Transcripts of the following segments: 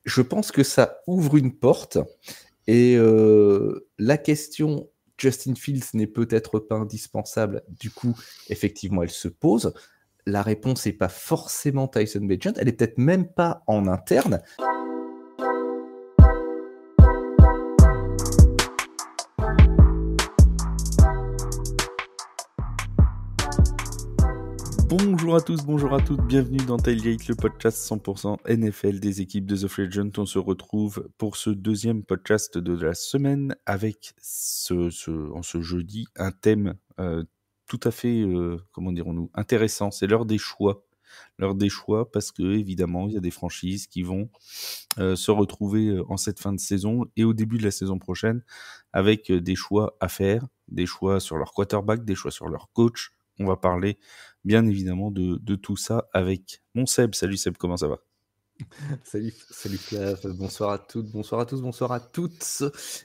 Je pense que ça ouvre une porte et la question Justin Fields n'est peut-être pas indispensable. Du coup, effectivement, elle se pose. La réponse n'est pas forcément Tyson Bagent. Elle est peut-être même pas en interne. Bonjour à tous, bonjour à toutes, bienvenue dans Tailgate, le podcast 100% NFL des équipes de The Free Agent. On se retrouve pour ce deuxième podcast de la semaine avec en ce jeudi un thème tout à fait, comment dirons-nous, intéressant. C'est l'heure des choix. L'heure des choix parce que évidemment il y a des franchises qui vont se retrouver en cette fin de saison et au début de la saison prochaine avec des choix à faire, des choix sur leur quarterback, des choix sur leur coach. On va parler bien évidemment de tout ça avec mon Seb. Salut Seb, comment ça va ? Salut Flav, bonsoir à toutes, bonsoir à tous, bonsoir à toutes.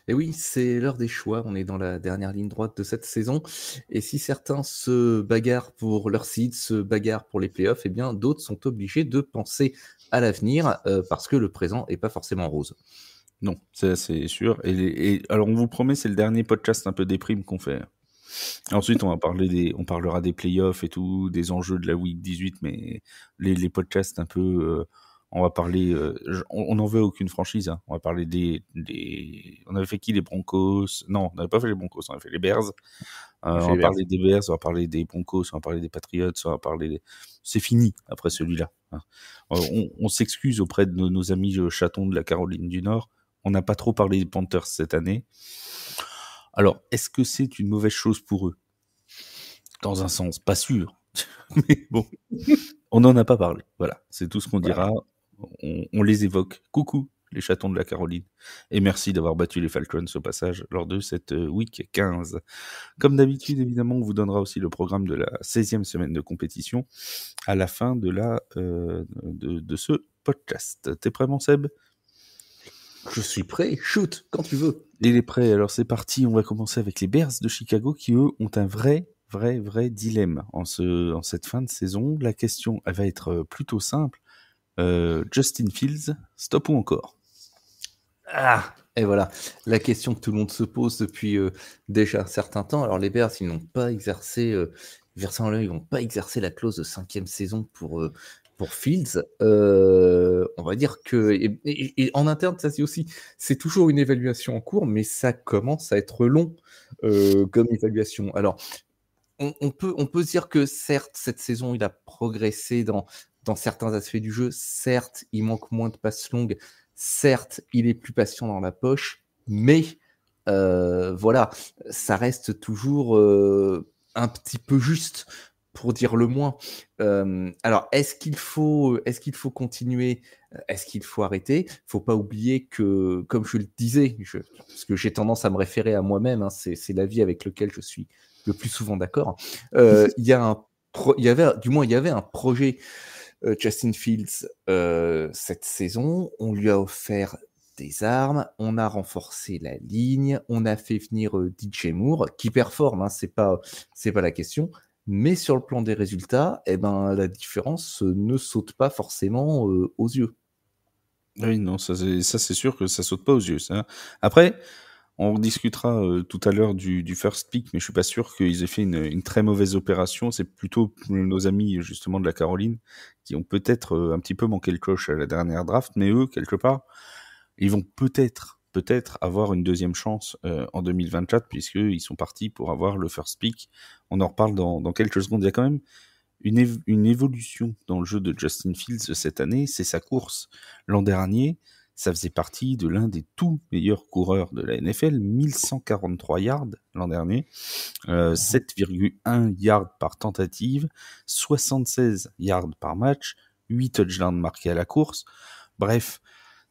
Et oui, c'est l'heure des choix, on est dans la dernière ligne droite de cette saison. Et si certains se bagarrent pour leur seed, se bagarrent pour les playoffs, eh bien d'autres sont obligés de penser à l'avenir parce que le présent n'est pas forcément rose. Non, c'est sûr. Et alors on vous promet, c'est le dernier podcast un peu déprime qu'on fait. Ensuite, on parlera des playoffs et tout, des enjeux de la Week 18, mais les podcasts un peu, on va parler, on n'en veut aucune franchise, hein. On va parler on avait fait qui, les Broncos? Non, on n'avait pas fait les Broncos, on avait fait les Bears. On va parler des Bears, on va parler des Broncos, on va parler des Patriots, on va parler c'est fini après celui-là, hein. On s'excuse auprès de nos amis chatons de la Caroline du Nord. On n'a pas trop parlé des Panthers cette année. Alors, est-ce que c'est une mauvaise chose pour eux ? Dans un sens, pas sûr. Mais bon, on n'en a pas parlé. Voilà, c'est tout ce qu'on dira. On les évoque. Coucou, les chatons de la Caroline. Et merci d'avoir battu les Falcons au passage lors de cette week 15. Comme d'habitude, évidemment, on vous donnera aussi le programme de la 16e semaine de compétition à la fin de ce podcast. T'es prêt, mon Seb ? Je suis prêt, shoot, quand tu veux. Il est prêt, alors c'est parti, on va commencer avec les Bears de Chicago qui, eux, ont un vrai dilemme en cette fin de saison. La question, elle va être plutôt simple. Justin Fields, stop ou encore ? Et voilà, la question que tout le monde se pose depuis déjà un certain temps. Alors les Bears, ils n'ont pas exercé, ils n'ont pas exercé la clause de 5e saison pour Fields. On va dire que et en interne, ça c'est toujours une évaluation en cours, mais ça commence à être long comme évaluation. Alors on peut se dire que certes cette saison il a progressé dans certains aspects du jeu. Certes, il manque moins de passes longues. Certes, il est plus patient dans la poche, mais voilà, ça reste toujours un petit peu juste, pour dire le moins. Alors, est-ce qu'il faut continuer ? Est-ce qu'il faut arrêter ? Il ne faut pas oublier que, comme je le disais, parce que j'ai tendance à me référer à moi-même, hein, c'est l'avis avec lequel je suis le plus souvent d'accord. Il y avait un projet Justin Fields cette saison. On lui a offert des armes, on a renforcé la ligne, on a fait venir DJ Moore qui performe, hein, c'est pas la question, mais sur le plan des résultats, la différence ne saute pas forcément aux yeux. Oui, non, ça c'est sûr que ça saute pas aux yeux, ça. Après, on discutera tout à l'heure du first pick, mais je suis pas sûr qu'ils aient fait une très mauvaise opération. C'est plutôt nos amis justement de la Caroline qui ont peut-être un petit peu manqué le coche à la dernière draft, mais eux, quelque part, ils vont peut-être avoir une deuxième chance en 2024, puisqu'ils sont partis pour avoir le first pick. On en reparle dans quelques secondes. Il y a quand même une évolution dans le jeu de Justin Fields cette année, c'est sa course. L'an dernier, ça faisait partie de l'un des tout meilleurs coureurs de la NFL, 1143 yards l'an dernier, 7,1 yards par tentative, 76 yards par match, 8 touchdowns marqués à la course. Bref,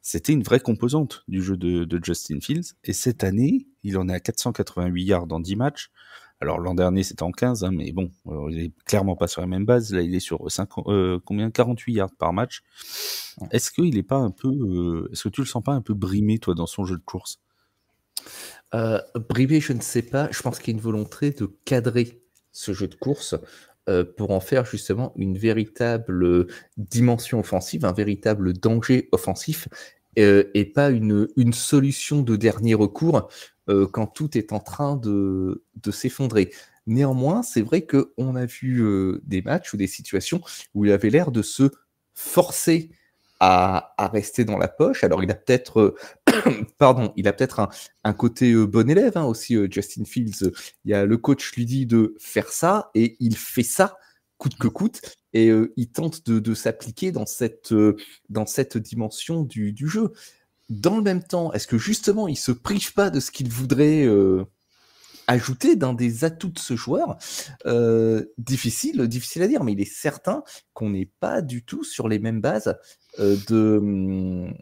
c'était une vraie composante du jeu de Justin Fields. Et cette année, il en est à 488 yards en 10 matchs. Alors l'an dernier, c'était en 15, hein, mais bon, il est clairement pas sur la même base. Là, il est sur 48 yards par match. Est-ce qu'il est pas un peu... est-ce que tu le sens pas un peu brimé, toi, dans son jeu de course ? Brimé, je ne sais pas. Je pense qu'il y a une volonté de cadrer ce jeu de course pour en faire justement une véritable dimension offensive, un véritable danger offensif. et pas une solution de dernier recours quand tout est en train de s'effondrer. Néanmoins, c'est vrai qu'on a vu des matchs ou des situations où il avait l'air de se forcer à rester dans la poche. Alors, il a peut-être, il a peut-être un côté bon élève aussi, Justin Fields. Il y a le coach lui dit de faire ça et il fait ça coûte que coûte et il tente de s'appliquer dans cette dimension du jeu. Dans le même temps, est-ce que justement il se prive pas de ce qu'il voudrait ajouter d'un des atouts de ce joueur? Difficile à dire, mais il est certain qu'on n'est pas du tout sur les mêmes bases de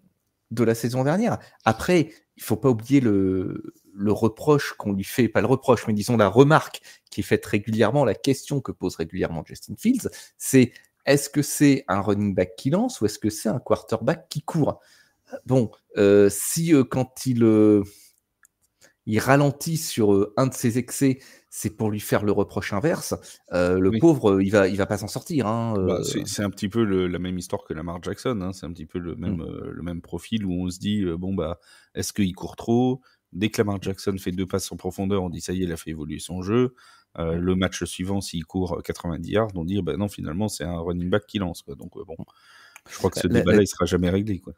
la saison dernière. Après, il faut pas oublier le reproche qu'on lui fait, pas le reproche, mais disons la remarque qui est faite régulièrement, la question que pose régulièrement Justin Fields, c'est est-ce que c'est un running back qui lance ou est-ce que c'est un quarterback qui court? Bon, si quand il ralentit sur un de ses excès, c'est pour lui faire le reproche inverse, le Oui. pauvre, il va pas s'en sortir. Hein, Bah, c'est un petit peu la même histoire que Lamar Jackson. Hein. C'est un petit peu le même profil où on se dit bon bah est-ce qu'il court trop? Dès que Lamar Jackson fait 2 passes en profondeur, on dit ça y est, il a fait évoluer son jeu. Le match suivant, s'il court 90 yards, on dit bah non, finalement c'est un running back qui lance. Quoi. Donc bon, je crois que ce débat-là, il sera jamais réglé. Quoi.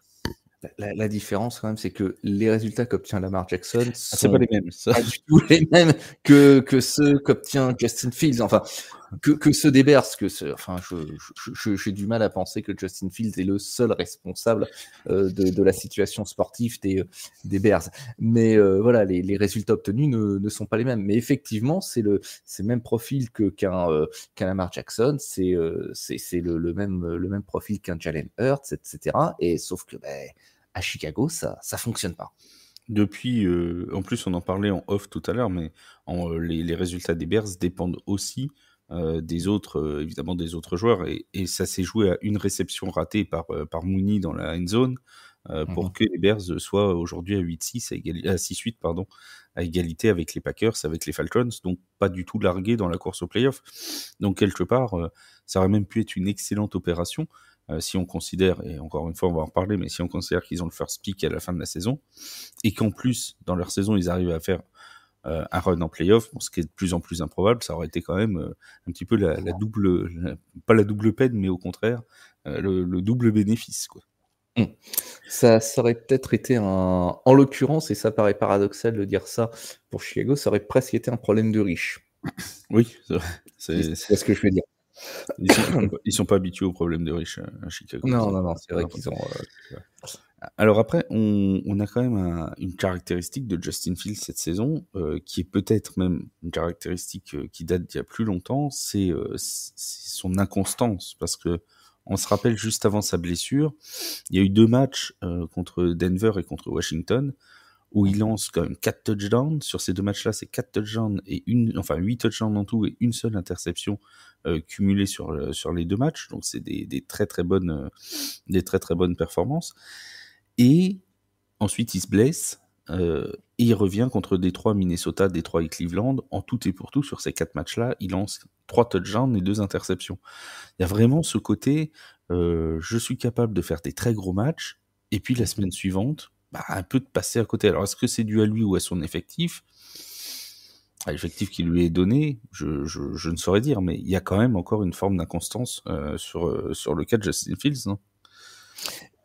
La différence quand même, c'est que les résultats qu'obtient Lamar Jackson c'est pas sont les mêmes. Ça. pas du tout les mêmes que ceux qu'obtient Justin Fields. Enfin, que ceux des Bears. J'ai du mal à penser que Justin Fields est le seul responsable de la situation sportive des Bears. Mais voilà, les résultats obtenus ne sont pas les mêmes. Mais effectivement, c'est le même profil qu'un Lamar Jackson. C'est le même profil qu'un Jalen Hurts, etc. Et sauf que à Chicago, ça fonctionne pas. Depuis, en plus, on en parlait en off tout à l'heure, mais les résultats des Bears dépendent aussi des autres, évidemment des autres joueurs, et ça s'est joué à une réception ratée par Mooney dans la end zone pour que les Bears soient aujourd'hui à 8-6, à 6-8, pardon, à égalité avec les Packers, avec les Falcons, donc pas du tout largués dans la course au playoff. Donc quelque part, ça aurait même pu être une excellente opération. Si on considère, et encore une fois on va en reparler, mais si on considère qu'ils ont le first pick à la fin de la saison, et qu'en plus, dans leur saison, ils arrivent à faire un run en playoff, ce qui est de plus en plus improbable, ça aurait été quand même un petit peu la double, pas la double peine, mais au contraire, le double bénéfice. Quoi. Ça aurait peut-être été en l'occurrence, et ça paraît paradoxal de dire ça pour Chicago, ça aurait presque été un problème de riche. Oui, c'est ce que je veux dire. Ils sont pas habitués aux problèmes de riches à Chicago. Non, c'est vrai qu'ils ont... Alors après, on a quand même une caractéristique de Justin Fields cette saison, qui est peut-être même une caractéristique qui date d'il y a plus longtemps, c'est son inconstance, parce que on se rappelle juste avant sa blessure, il y a eu 2 matchs contre Denver et contre Washington, où il lance quand même 4 touchdowns. Sur ces 2 matchs-là, c'est 4 touchdowns et 8 touchdowns en tout et une seule interception cumulée sur les 2 matchs. Donc c'est des très très bonnes performances. Et ensuite, il se blesse et il revient contre Détroit, Minnesota, Détroit et Cleveland. En tout et pour tout, sur ces 4 matchs-là, il lance 3 touchdowns et 2 interceptions. Il y a vraiment ce côté, je suis capable de faire des très gros matchs, et puis la semaine suivante, un peu de passer à côté. Alors, est-ce que c'est dû à lui ou à son effectif ? À l'effectif qui lui est donné, je ne saurais dire, mais il y a quand même encore une forme d'inconstance sur le cas de Justin Fields, non ?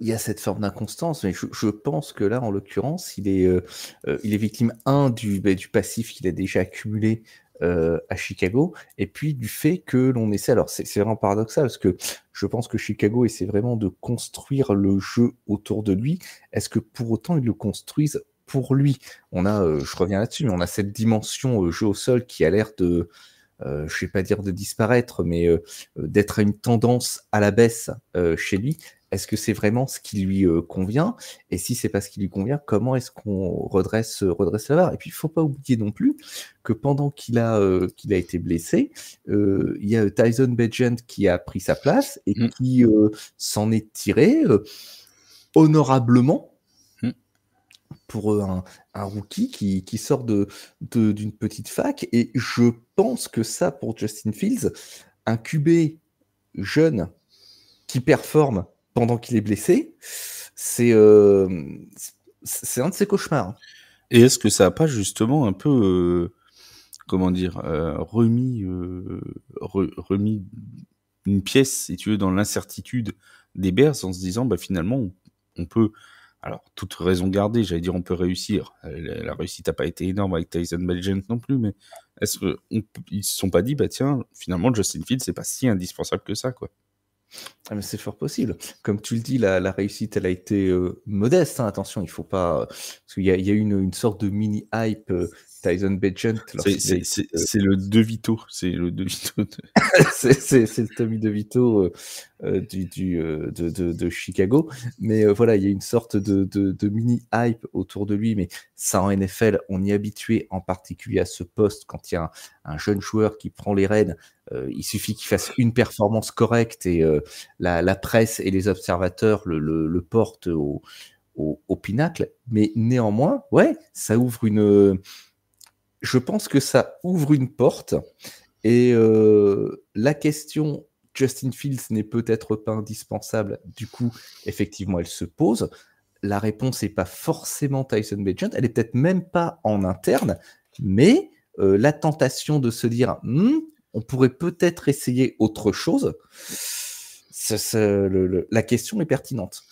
Il y a cette forme d'inconstance, mais je pense que là, en l'occurrence, il est victime, du passif qu'il a déjà accumulé à Chicago, et puis du fait que l'on essaie, alors c'est vraiment paradoxal, parce que je pense que Chicago essaie vraiment de construire le jeu autour de lui. Est-ce que pour autant ils le construisent pour lui? On a, je reviens là-dessus, mais on a cette dimension jeu au sol qui a l'air de... je vais pas dire de disparaître, mais d'être à une tendance à la baisse chez lui. Est-ce que c'est vraiment ce qui lui convient? Et si c'est pas ce qui lui convient, comment est-ce qu'on redresse la barre? Et puis il faut pas oublier non plus que pendant qu'il a été blessé, il y a Tyson Bagent qui a pris sa place et qui s'en est tiré honorablement pour un rookie qui sort d'une petite fac. Et je pense que ça, pour Justin Fields, un QB jeune qui performe pendant qu'il est blessé, C'est c'est un de ses cauchemars. Hein. Et est-ce que ça a pas justement un peu, comment dire, remis une pièce, si tu veux, dans l'incertitude des Bears en se disant, bah finalement, on peut, alors toute raison gardée, j'allais dire, on peut réussir. La réussite n'a pas été énorme avec Tyson Bagent non plus, mais est-ce que ils se sont pas dit, bah tiens, finalement, Justin Fields, c'est pas si indispensable que ça, quoi. Ah, mais c'est fort possible. Comme tu le dis, la réussite, elle a été modeste. Hein, attention, il faut pas. Parce qu'il y a eu une sorte de mini-hype Tyson Bagent lorsqu'il a été. C'est le DeVito. C'est le DeVito. C'est le Tommy DeVito de Chicago. Mais voilà, il y a une sorte de mini-hype autour de lui. Mais ça, en NFL, on y est habitué, en particulier à ce poste, quand il y a un jeune joueur qui prend les rênes. Il suffit qu'il fasse une performance correcte et la presse et les observateurs le portent au pinacle. Mais néanmoins, ouais, ça ouvre une. Je pense que ça ouvre une porte. Et la question Justin Fields n'est peut-être pas indispensable. Du coup, effectivement, elle se pose. La réponse n'est pas forcément Tyson Bagent. Elle est peut-être même pas en interne, mais la tentation de se dire on pourrait peut-être essayer autre chose, la question est pertinente.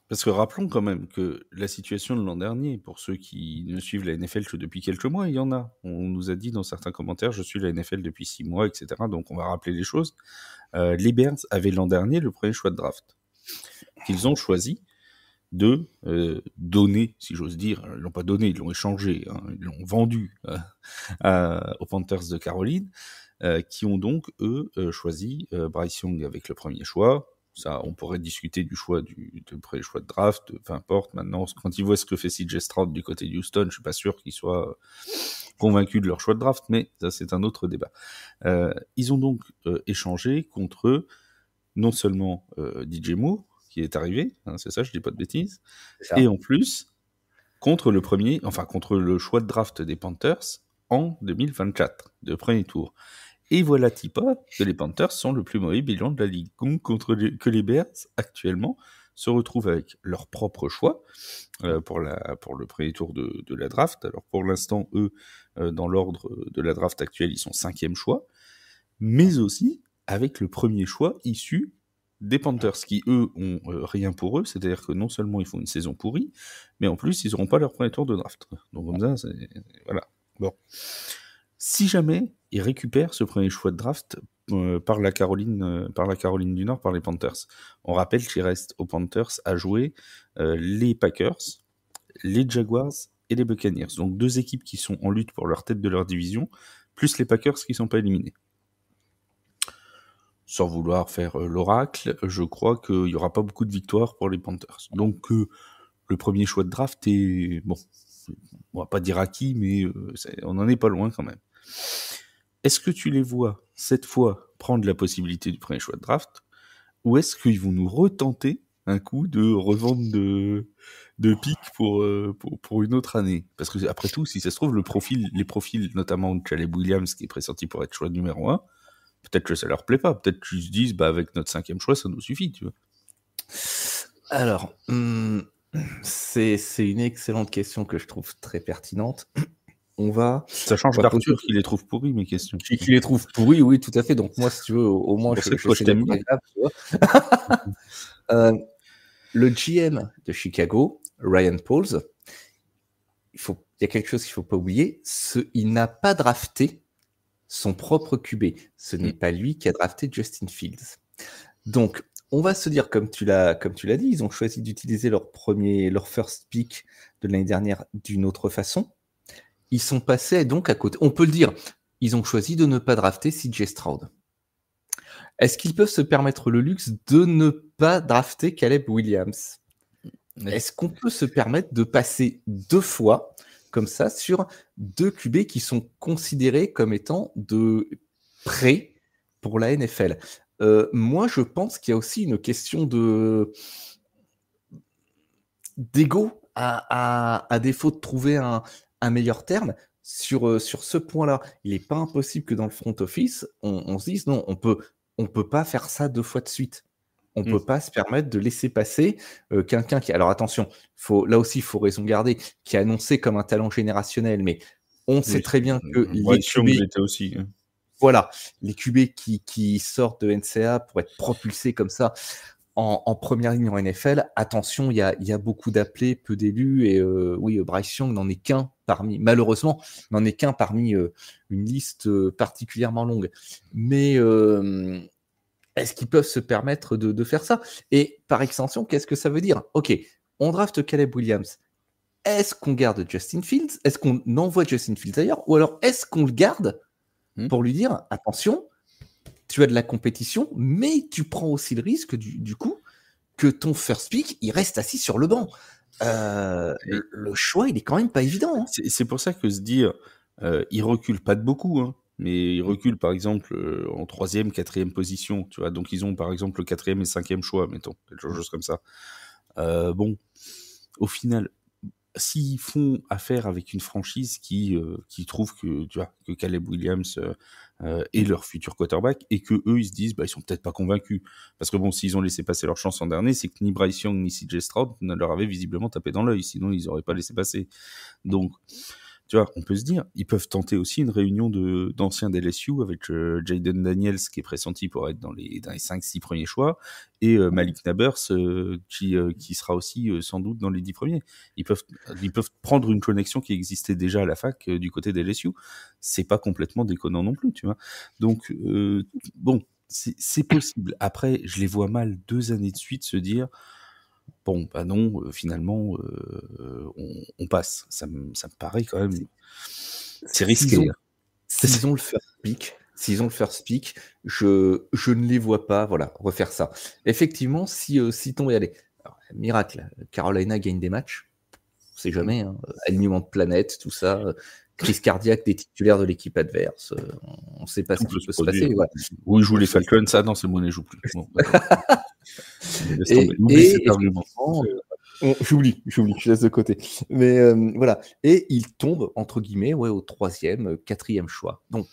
Parce que rappelons quand même que la situation de l'an dernier, pour ceux qui ne suivent la NFL que depuis quelques mois, il y en a. On nous a dit dans certains commentaires, je suis la NFL depuis 6 mois, etc. Donc on va rappeler les choses. Les Bears avaient l'an dernier le premier choix de draft. Qu'ils ont choisi de donner, si j'ose dire. Ils l'ont pas donné, ils l'ont échangé, hein, ils l'ont vendu aux Panthers de Caroline, qui ont donc, eux, choisi Bryce Young avec le premier choix. Ça, on pourrait discuter du choix du premier choix de draft, peu importe. Maintenant, quand ils voient ce que fait CJ Stroud du côté de Houston, je suis pas sûr qu'ils soient convaincus de leur choix de draft, mais ça, c'est un autre débat. Ils ont donc échangé contre eux, non seulement DJ Moore, qui est arrivé, hein, c'est ça, je dis pas de bêtises, et en plus, contre le choix de draft des Panthers en 2024, de premier tour. Et voilà pas que les Panthers sont le plus mauvais bilan de la ligue. Donc, que les Bears, actuellement, se retrouvent avec leur propre choix pour le premier tour de la draft. Alors, pour l'instant, eux, dans l'ordre de la draft actuelle, ils sont 5e choix, mais aussi avec le premier choix issu des Panthers, qui, eux, ont rien pour eux. C'est-à-dire que non seulement ils font une saison pourrie, mais en plus, ils n'auront pas leur premier tour de draft. Donc, comme ça, c'est... Voilà. Bon. Si jamais ils récupèrent ce premier choix de draft par la Caroline du Nord, par les Panthers. On rappelle qu'il reste aux Panthers à jouer les Packers, les Jaguars et les Buccaneers. Donc 2 équipes qui sont en lutte pour leur tête de leur division, plus les Packers qui ne sont pas éliminés. Sans vouloir faire l'oracle, je crois qu'il n'y aura pas beaucoup de victoires pour les Panthers. Donc le premier choix de draft est... Bon, on va pas dire acquis, mais on n'en est pas loin quand même. Est-ce que tu les vois, cette fois, prendre la possibilité du premier choix de draft, ou est-ce qu'ils vont nous retenter un coup de revente de pics pour une autre année? Parce que après tout, si ça se trouve, les profils, notamment de Caleb Williams, qui est pressenti pour être choix numéro 1, peut-être que ça leur plaît pas. Peut-être qu'ils se disent, bah, avec notre 5e choix, ça nous suffit, tu vois. Alors, c'est une excellente question que je trouve très pertinente. Ça change d'Arthur qui les trouve pourris, mes questions. Qui les trouve pourris, oui, tout à fait. Donc moi, si tu veux, au moins, je t'aime bien. Tu vois. Le GM de Chicago, Ryan Pauls, il y a quelque chose qu'il ne faut pas oublier, il n'a pas drafté son propre QB. Ce n'est pas lui qui a drafté Justin Fields. Donc, on va se dire, comme tu l'as dit, ils ont choisi d'utiliser leur first pick de l'année dernière d'une autre façon. Ils sont passés donc à côté. On peut le dire, ils ont choisi de ne pas drafter CJ Stroud. Est-ce qu'ils peuvent se permettre le luxe de ne pas drafter Caleb Williams? Est-ce qu'on peut se permettre de passer 2 fois comme ça sur 2 QB qui sont considérés comme étant de prêts pour la NFL? Moi, je pense qu'il y a aussi une question d'ego à défaut de trouver un meilleur terme. Sur ce point-là, il n'est pas impossible que dans le front office, on se dise non, on peut pas faire ça 2 fois de suite. On peut pas se permettre de laisser passer quelqu'un qui... Alors attention, là aussi, il faut raison garder, qui est annoncé comme un talent générationnel, mais on sait très bien que les QB... l'était aussi. Voilà, les QB qui sortent de NCA pour être propulsés comme ça en première ligne en NFL, attention, il y a beaucoup d'appelés, peu d'élus, et oui, Bryce Young n'en est qu'un parmi, malheureusement, n'en est qu'un parmi une liste particulièrement longue. Mais est-ce qu'ils peuvent se permettre de faire ça? Et par extension, qu'est-ce que ça veut dire? Ok, on draft Caleb Williams. Est-ce qu'on garde Justin Fields? Est-ce qu'on envoie Justin Fields ailleurs? Ou alors est-ce qu'on le garde pour lui dire, attention, tu as de la compétition, mais tu prends aussi le risque du coup que ton first pick, il reste assis sur le banc. Le choix, il est quand même pas évident. Hein. C'est pour ça que se dire, il recule pas de beaucoup, hein, mais il recule par exemple en 3e, 4e position, tu vois. Donc ils ont par exemple le 4e et 5e choix, mettons, quelque chose comme ça. Bon, au final, s'ils font affaire avec une franchise qui trouve que, tu vois, que Caleb Williams est leur futur quarterback et que eux ils se disent ils sont peut-être pas convaincus, parce que bon, s'ils ont laissé passer leur chance en dernier, c'est que ni Bryce Young ni CJ Stroud ne leur avaient visiblement tapé dans l'œil, sinon ils auraient pas laissé passer. Donc tu vois, on peut se dire, ils peuvent tenter aussi une réunion d'anciens d'LSU avec Jayden Daniels, qui est pressenti pour être dans les 5-6 premiers choix, et Malik Nabers, qui sera aussi sans doute dans les 10 premiers. Ils peuvent prendre une connexion qui existait déjà à la fac du côté d'LSU. C'est pas complètement déconnant non plus, tu vois. Donc, bon, c'est possible. Après, je les vois mal 2 années de suite se dire... Bon, non, finalement, on passe. Ça me paraît quand même... C'est risqué. S'ils ont le first pick, je ne les vois pas refaire ça. Effectivement, si tombe... Allez, miracle, Carolina gagne des matchs, on sait jamais, hein, alignement de planète, tout ça, crise cardiaque des titulaires de l'équipe adverse, on ne sait pas ce qui peut se passer. Voilà. Oui, ils jouent les Falcons, ça, non, c'est moi, les joue plus. Bon, j'oublie, je laisse de côté. Mais voilà. Et il tombe, entre guillemets, au 3e, 4e choix. Donc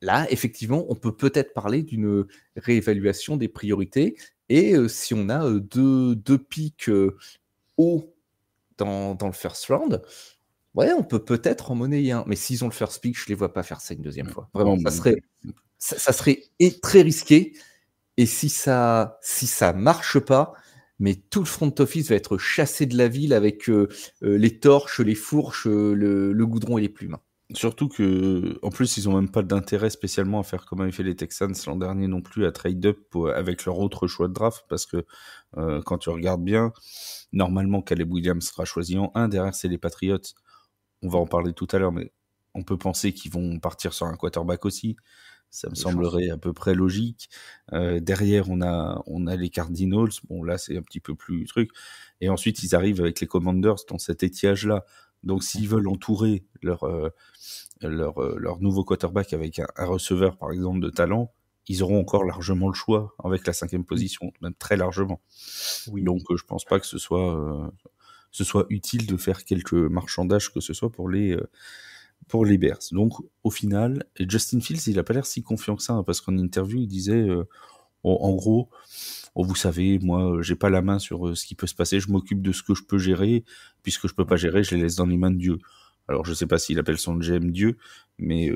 là, effectivement, on peut peut-être parler d'une réévaluation des priorités. Et si on a deux pics hauts dans le first round, on peut peut-être en monnayer un. Mais s'ils ont le first pick, je ne les vois pas faire ça une deuxième fois. Vraiment, ça serait très risqué. Et si ça marche pas, mais tout le front office va être chassé de la ville avec les torches, les fourches, le goudron et les plumes. Surtout que, en plus, ils ont même pas d'intérêt spécialement à faire comme avaient fait les Texans l'an dernier non plus, à trade up avec leur autre choix de draft, parce que quand tu regardes bien, normalement Caleb Williams sera choisi en 1, derrière c'est les Patriots. On va en parler tout à l'heure, mais on peut penser qu'ils vont partir sur un quarterback aussi. Ça me semblerait à peu près logique. Derrière, on a les Cardinals. Bon, là, c'est un petit peu plus truc. Et ensuite, ils arrivent avec les Commanders dans cet étiage-là. Donc, s'ils veulent entourer leur nouveau quarterback avec un receveur, par exemple, de talent, ils auront encore largement le choix avec la 5e position, même très largement. Oui. Donc, je pense pas que ce soit utile de faire quelques marchandages que ce soit pour les Bears. Donc, au final, Justin Fields, il a pas l'air si confiant que ça, hein, parce qu'en interview, il disait, en gros, vous savez, moi, j'ai pas la main sur ce qui peut se passer, je m'occupe de ce que je peux gérer, puisque je peux pas gérer, je les laisse dans les mains de Dieu. Alors, je sais pas s'il appelle son GM Dieu, mais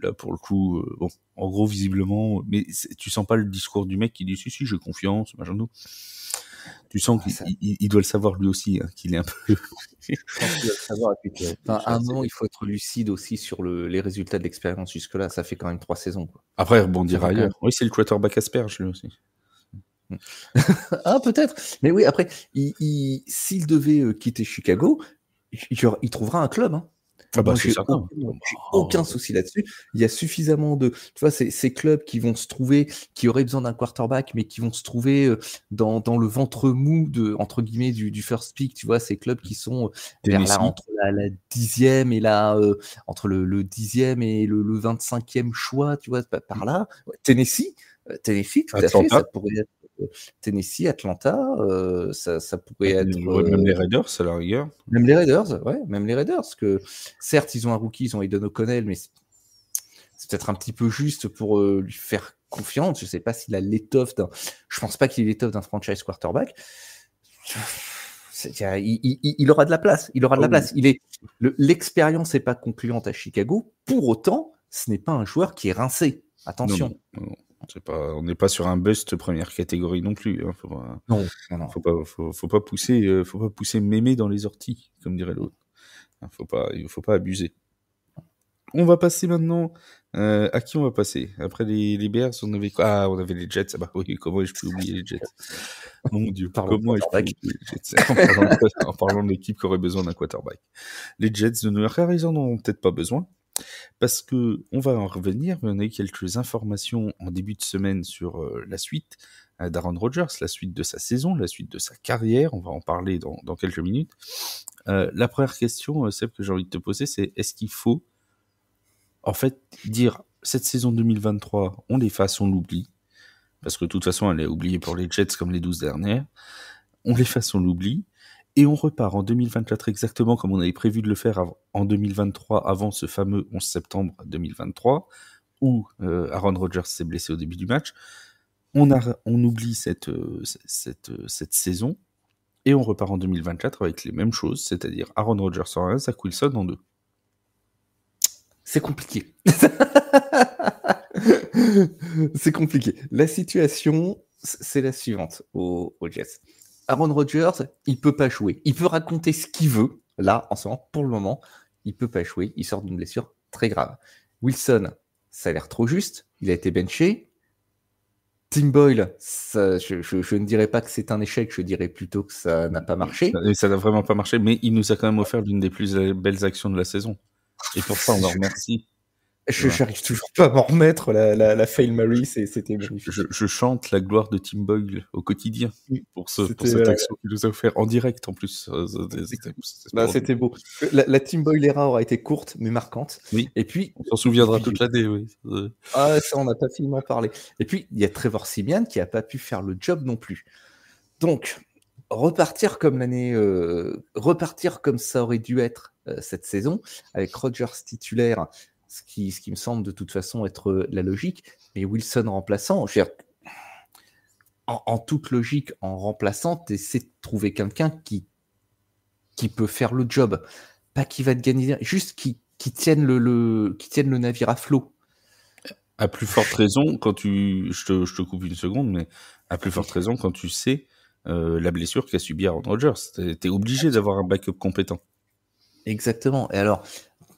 là, pour le coup, bon, en gros, visiblement, mais tu sens pas le discours du mec qui dit, si, j'ai confiance, machin, nous. Tu sens qu'il doit le savoir lui aussi, hein, qu'il est un peu... Je pense qu'il doit le savoir. À un moment, il faut être lucide aussi sur les résultats de l'expérience. Jusque-là, ça fait quand même 3 saisons. Quoi. Après, rebondir ailleurs. Oui, c'est le quarterback asperge, lui aussi. Ah, peut-être. Mais oui, après, s'il devait quitter Chicago, il trouvera un club. Hein. J'ai aucun souci là-dessus. Il y a suffisamment de... Tu vois, ces clubs qui vont se trouver, qui auraient besoin d'un quarterback, mais qui vont se trouver dans le ventre mou, entre guillemets, du first pick. Tu vois, ces clubs qui sont entre la 10e et entre le 10e et le 25e choix, tu vois, par là. Tennessee, tout à fait, ça pourrait être... Tennessee, Atlanta, ça pourrait être... même les Raiders, à la rigueur. Même les Raiders, parce que certes, ils ont un rookie, ils ont Aidan O'Connell, mais c'est peut-être un petit peu juste pour lui faire confiant. Je sais pas s'il a l'étoffe d'un. Je pense pas qu'il ait l'étoffe d'un franchise quarterback. Il aura de la place. Il aura de la place. L'expérience n'est pas concluante à Chicago. Pour autant, ce n'est pas un joueur qui est rincé. Attention. Non. On n'est pas sur un bust première catégorie non plus. Hein. Non. Faut pas pousser mémé dans les orties, comme dirait l'autre. Il faut pas abuser. On va passer maintenant. À qui on va passer? Après les Bears, on avait quoi? Ah, on avait les Jets. Ah bah oui, comment ai-je pu oublier les Jets? Mon Dieu, comment ai-je pu oublier les Jets? En parlant de l'équipe qui aurait besoin d'un quarterback. Les Jets de New York, ils en ont peut-être pas besoin. Parce que on va en revenir, mais on a eu quelques informations en début de semaine sur la suite d'Aaron Rodgers, la suite de sa saison, la suite de sa carrière. On va en parler dans quelques minutes. La première question, Seb, que j'ai envie de te poser, c'est est-ce qu'il faut en fait dire cette saison 2023, on l'efface, on l'oublie, parce que de toute façon elle est oubliée pour les Jets comme les 12 dernières, on l'efface, on l'oublie, et on repart en 2024 exactement comme on avait prévu de le faire en 2023 avant ce fameux 11 septembre 2023 où Aaron Rodgers s'est blessé au début du match. On oublie cette saison et on repart en 2024 avec les mêmes choses, c'est-à-dire Aaron Rodgers en 1, Zach Wilson en 2. C'est compliqué. C'est compliqué. La situation, c'est la suivante aux Jets. Aaron Rodgers, il peut pas jouer. Il peut raconter ce qu'il veut. Là, en ce moment, pour le moment, il peut pas jouer. Il sort d'une blessure très grave. Wilson, ça a l'air trop juste. Il a été benché. Tim Boyle, je ne dirais pas que c'est un échec. Je dirais plutôt que ça n'a pas marché. Ça n'a vraiment pas marché, mais il nous a quand même offert l'une des plus belles actions de la saison. Et pour ça, on le remercie. J'arrive toujours pas à m'en remettre, la Fail Mary, c'était magnifique. Je chante la gloire de Tim Boyle au quotidien pour cette action qu'il nous a offert en direct en plus. C'était beau. La Tim Boyle era aura été courte mais marquante. Oui. Et puis, on s'en souviendra toute l'année, oui. Ah, ça, on n'a pas fini d'en parler. Et puis, il y a Trevor Siemian qui n'a pas pu faire le job non plus. Donc, repartir comme ça aurait dû être cette saison, avec Rodgers titulaire, ce qui me semble de toute façon être la logique, mais Wilson remplaçant, en toute logique, en remplaçant, tu essaies de trouver quelqu'un qui peut faire le job, pas qui va te gagner, juste qui tienne le navire à flot. À plus forte raison, quand je te coupe une seconde, mais à plus forte raison quand tu sais la blessure qu'a subi Aaron Rodgers. T'es obligé d'avoir un backup compétent. Exactement. Et alors,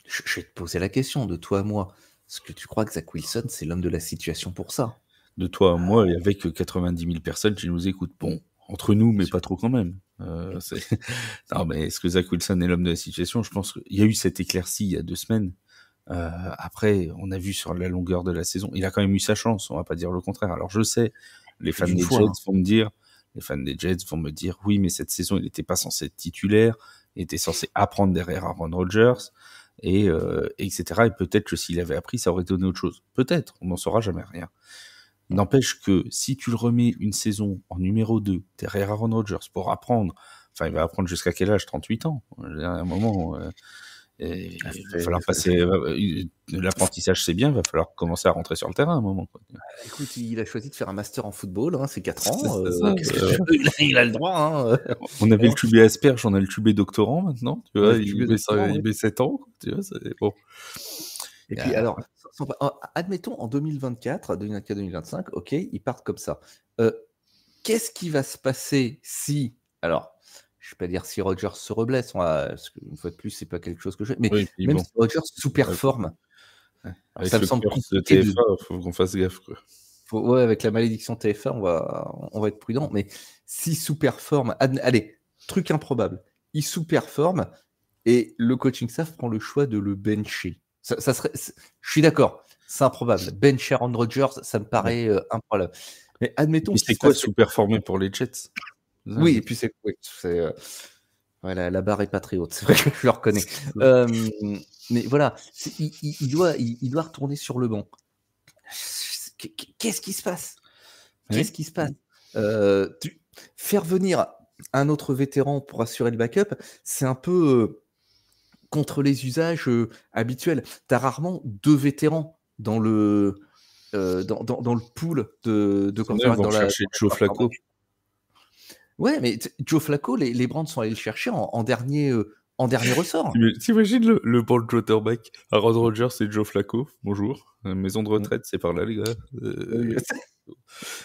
je vais te poser la question, de toi à moi, est-ce que tu crois que Zach Wilson, c'est l'homme de la situation pour ça? De toi à moi, et avec 90 000 personnes qui nous écoutent. Bon, entre nous, mais pas trop quand même. Non, mais est-ce que Zach Wilson est l'homme de la situation? Je pense qu'il y a eu cette éclaircie il y a 2 semaines. Après, on a vu sur la longueur de la saison, il a quand même eu sa chance, on va pas dire le contraire. Alors je sais, les fans des Jets vont me dire, oui, mais cette saison, il n'était pas censé être titulaire, il était censé apprendre derrière Aaron Rodgers, et etc. Et peut-être que s'il avait appris, ça aurait donné autre chose. Peut-être, on n'en saura jamais rien. N'empêche que si tu le remets une saison en numéro 2 derrière Aaron Rodgers pour apprendre, enfin, il va apprendre jusqu'à quel âge? 38 ans. À un moment, il va falloir passer. L'apprentissage, c'est bien, il va falloir commencer à rentrer sur le terrain à un moment. Quoi. Écoute, il a choisi de faire un master en football, c'est 4 ans. Il a le droit. Hein. On avait le tubé asperge, on a le tubé doctorant maintenant. Tu vois, il met 7 ans. Tu vois, c'est bon. Et puis, alors, admettons en 2024-2025, ok, ils partent comme ça. Qu'est-ce qui va se passer si. Alors, je ne vais pas dire si Rodgers se reblesse, parce qu'une fois de plus, c'est pas quelque chose que je. Mais oui, même si Rodgers sous-performe, avec ça me semble compliqué. TFA, il faut qu'on fasse gaffe. Quoi. Avec la malédiction TFA, on va être prudent. Mais s'il sous-performe, allez, truc improbable, il sous-performe et le coaching staff prend le choix de le bencher. Ça serait, je suis d'accord, c'est improbable. Bencher Aaron Rodgers, ça me paraît improbable. Mais admettons. C'est quoi sous-performer pour les Jets? Oui, et puis c'est la barre est pas très haute, c'est vrai que je le reconnais. Mais voilà, il doit retourner sur le banc. Qu'est-ce qui se passe? Qu'est-ce qui se passe? Faire venir un autre vétéran pour assurer le backup, c'est un peu contre les usages habituels. Tu as rarement 2 vétérans dans le dans le pool de Ils quarterback vont dans la chercher Joe Flacco. Ouais, mais Joe Flacco, les Browns sont allés le chercher en dernier ressort. T'imagines le bon quarterback, Aaron Rodgers et Joe Flacco. Bonjour. Maison de retraite, c'est par là, les gars. Oui.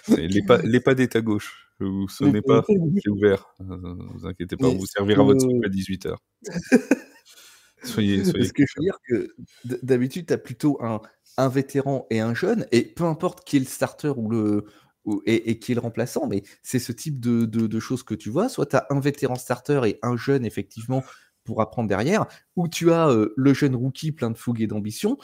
L'EHPAD est à gauche. Vous sonnez pas, c'est ouvert. Vous inquiétez pas, on vous servira votre soupe à 18h. Soyez Ce que je veux confiants. dire que d'habitude, tu as plutôt un vétéran et un jeune, et peu importe qui est le starter et qui est le remplaçant, mais c'est ce type de choses que tu vois. Soit tu as un vétéran starter et un jeune, effectivement, pour apprendre derrière, ou tu as le jeune rookie plein de fougue et d'ambition,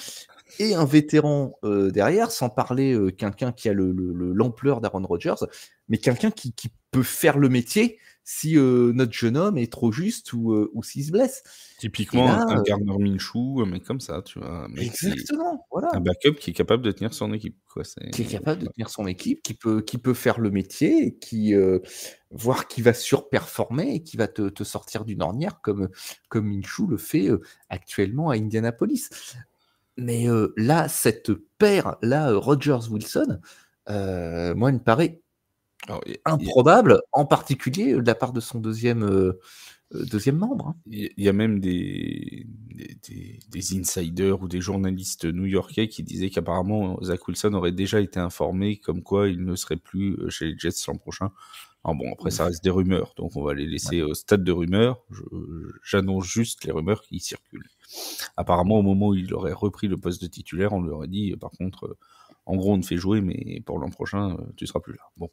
et un vétéran derrière, sans parler quelqu'un qui a l'ampleur d'Aaron Rodgers, mais quelqu'un qui peut faire le métier si notre jeune homme est trop juste ou s'il se blesse. Et Typiquement, là, un Gardner Minshew, un mec comme ça, tu vois. Un mec exactement, un voilà, backup qui est capable de tenir son équipe, quoi. qui est capable de tenir son équipe, qui peut faire le métier, et voire qui va surperformer et qui va te sortir d'une ornière comme Minshew le fait actuellement à Indianapolis. Mais là, cette paire-là, Rodgers-Wilson, moi, il me paraît Alors, improbable, en particulier de la part de son deuxième membre. Hein. il y a même des insiders ou des journalistes new-yorkais qui disaient qu'apparemment Zach Wilson aurait déjà été informé comme quoi il ne serait plus chez les Jets l'an prochain. Alors bon, après ça reste des rumeurs, donc on va les laisser au stade de rumeurs. J'annonce juste les rumeurs qui circulent. Apparemment, au moment où il aurait repris le poste de titulaire, on lui aurait dit, par contre, en gros, on te fait jouer, mais pour l'an prochain, tu seras plus là. Bon.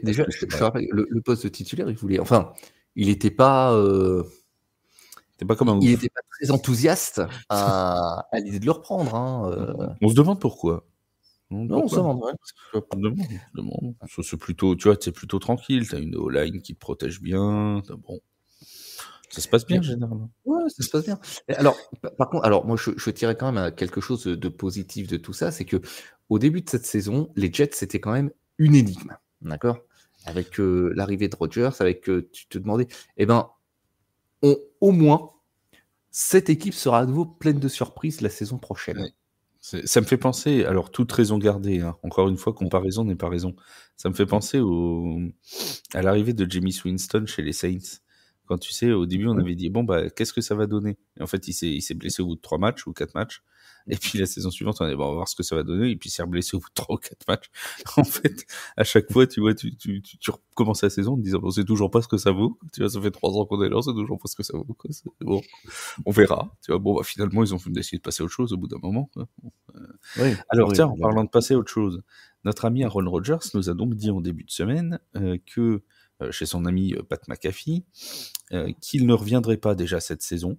Déjà, je te rappelle, le poste de titulaire, il voulait. Enfin, il n'était pas. T'es pas comme un Il ouf. n'était pas très enthousiaste à l'idée de le reprendre. Hein. On se demande pourquoi. Non, on se demande. Ouais. On se demande. C'est plutôt, tu vois, c'est plutôt tranquille. T'as une O-line qui te protège bien. Bon. Ça se passe bien, généralement. Ouais, ça se passe bien. Alors, par contre, moi, je tirais quand même quelque chose de positif de tout ça, c'est que au début de cette saison, les Jets, c'était quand même une énigme, d'accord? Avec l'arrivée de Rodgers, tu te demandais, eh ben, au moins, cette équipe sera à nouveau pleine de surprises la saison prochaine. Ouais. Ça me fait penser, alors toute raison gardée, hein, encore une fois, comparaison n'est pas raison. Ça me fait penser à l'arrivée de Jameis Winston chez les Saints. Quand tu sais, au début, on avait dit, bon, bah, qu'est-ce que ça va donner? Et en fait, il s'est blessé au bout de 3 matchs ou 4 matchs. Et puis la saison suivante, on a dit, bon, on va voir ce que ça va donner. Et puis il s'est blessé au bout de 3 ou 4 matchs. En fait, à chaque fois, tu vois, tu recommences la saison en te disant, bon, c'est toujours pas ce que ça vaut. Tu vois, ça fait 3 ans qu'on est là, c'est toujours pas ce que ça vaut. Quoi. Bon, on verra. Tu vois, bon, bah, finalement, ils ont décidé de passer à autre chose au bout d'un moment. Quoi. Bon, oui, alors, tiens, en parlant de passer à autre chose, notre ami Aaron Rodgers nous a donc dit en début de semaine que chez son ami Pat McAfee, qu'il ne reviendrait pas déjà cette saison.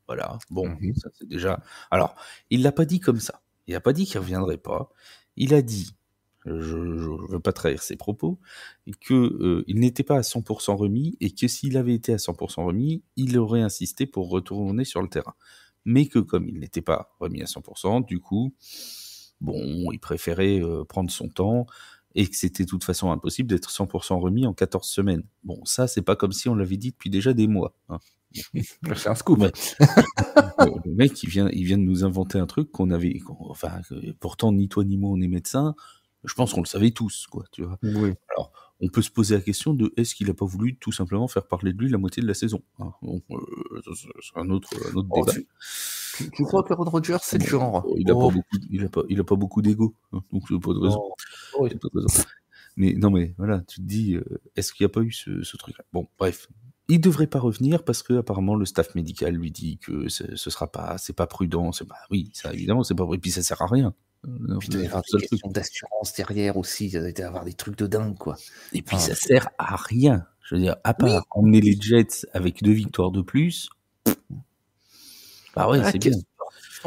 Voilà, bon, ça c'est déjà... Alors, il l'a pas dit comme ça. Il n'a pas dit qu'il reviendrait pas. Il a dit, je ne veux pas trahir ses propos, qu'il n'était pas à 100% remis et que s'il avait été à 100% remis, il aurait insisté pour retourner sur le terrain. Mais que comme il n'était pas remis à 100%, du coup, bon, il préférait prendre son temps et que c'était de toute façon impossible d'être 100% remis en 14 semaines. Bon, ça, c'est pas comme si on l'avait dit depuis déjà des mois. Hein. C'est un scoop. Ouais. Le mec, il vient de nous inventer un truc enfin, pourtant ni toi ni moi on est médecin. Je pense qu'on le savait tous, quoi, tu vois. Oui. Alors, on peut se poser la question de est-ce qu'il a pas voulu tout simplement faire parler de lui la moitié de la saison. Hein. Bon, c'est un autre débat. Tu crois que Aaron Rodgers, c'est le genre? Il a pas beaucoup d'ego, hein, donc il n'y a pas de raison. Oui. Pas de raison. Mais non, mais voilà, tu te dis, est-ce qu'il n'y a pas eu ce truc-là? Bon, bref. Il devrait pas revenir parce que apparemment le staff médical lui dit que ce sera pas, c'est pas prudent. Oui, ça évidemment c'est pas vrai. Puis ça sert à rien. Puis il doit y avoir des questions d'assurance derrière aussi. Il doit y avoir des trucs de dingue, quoi. Et puis ça sert à rien. Je veux dire, à part emmener les Jets avec 2 victoires de plus. Bah ouais, c'est bien.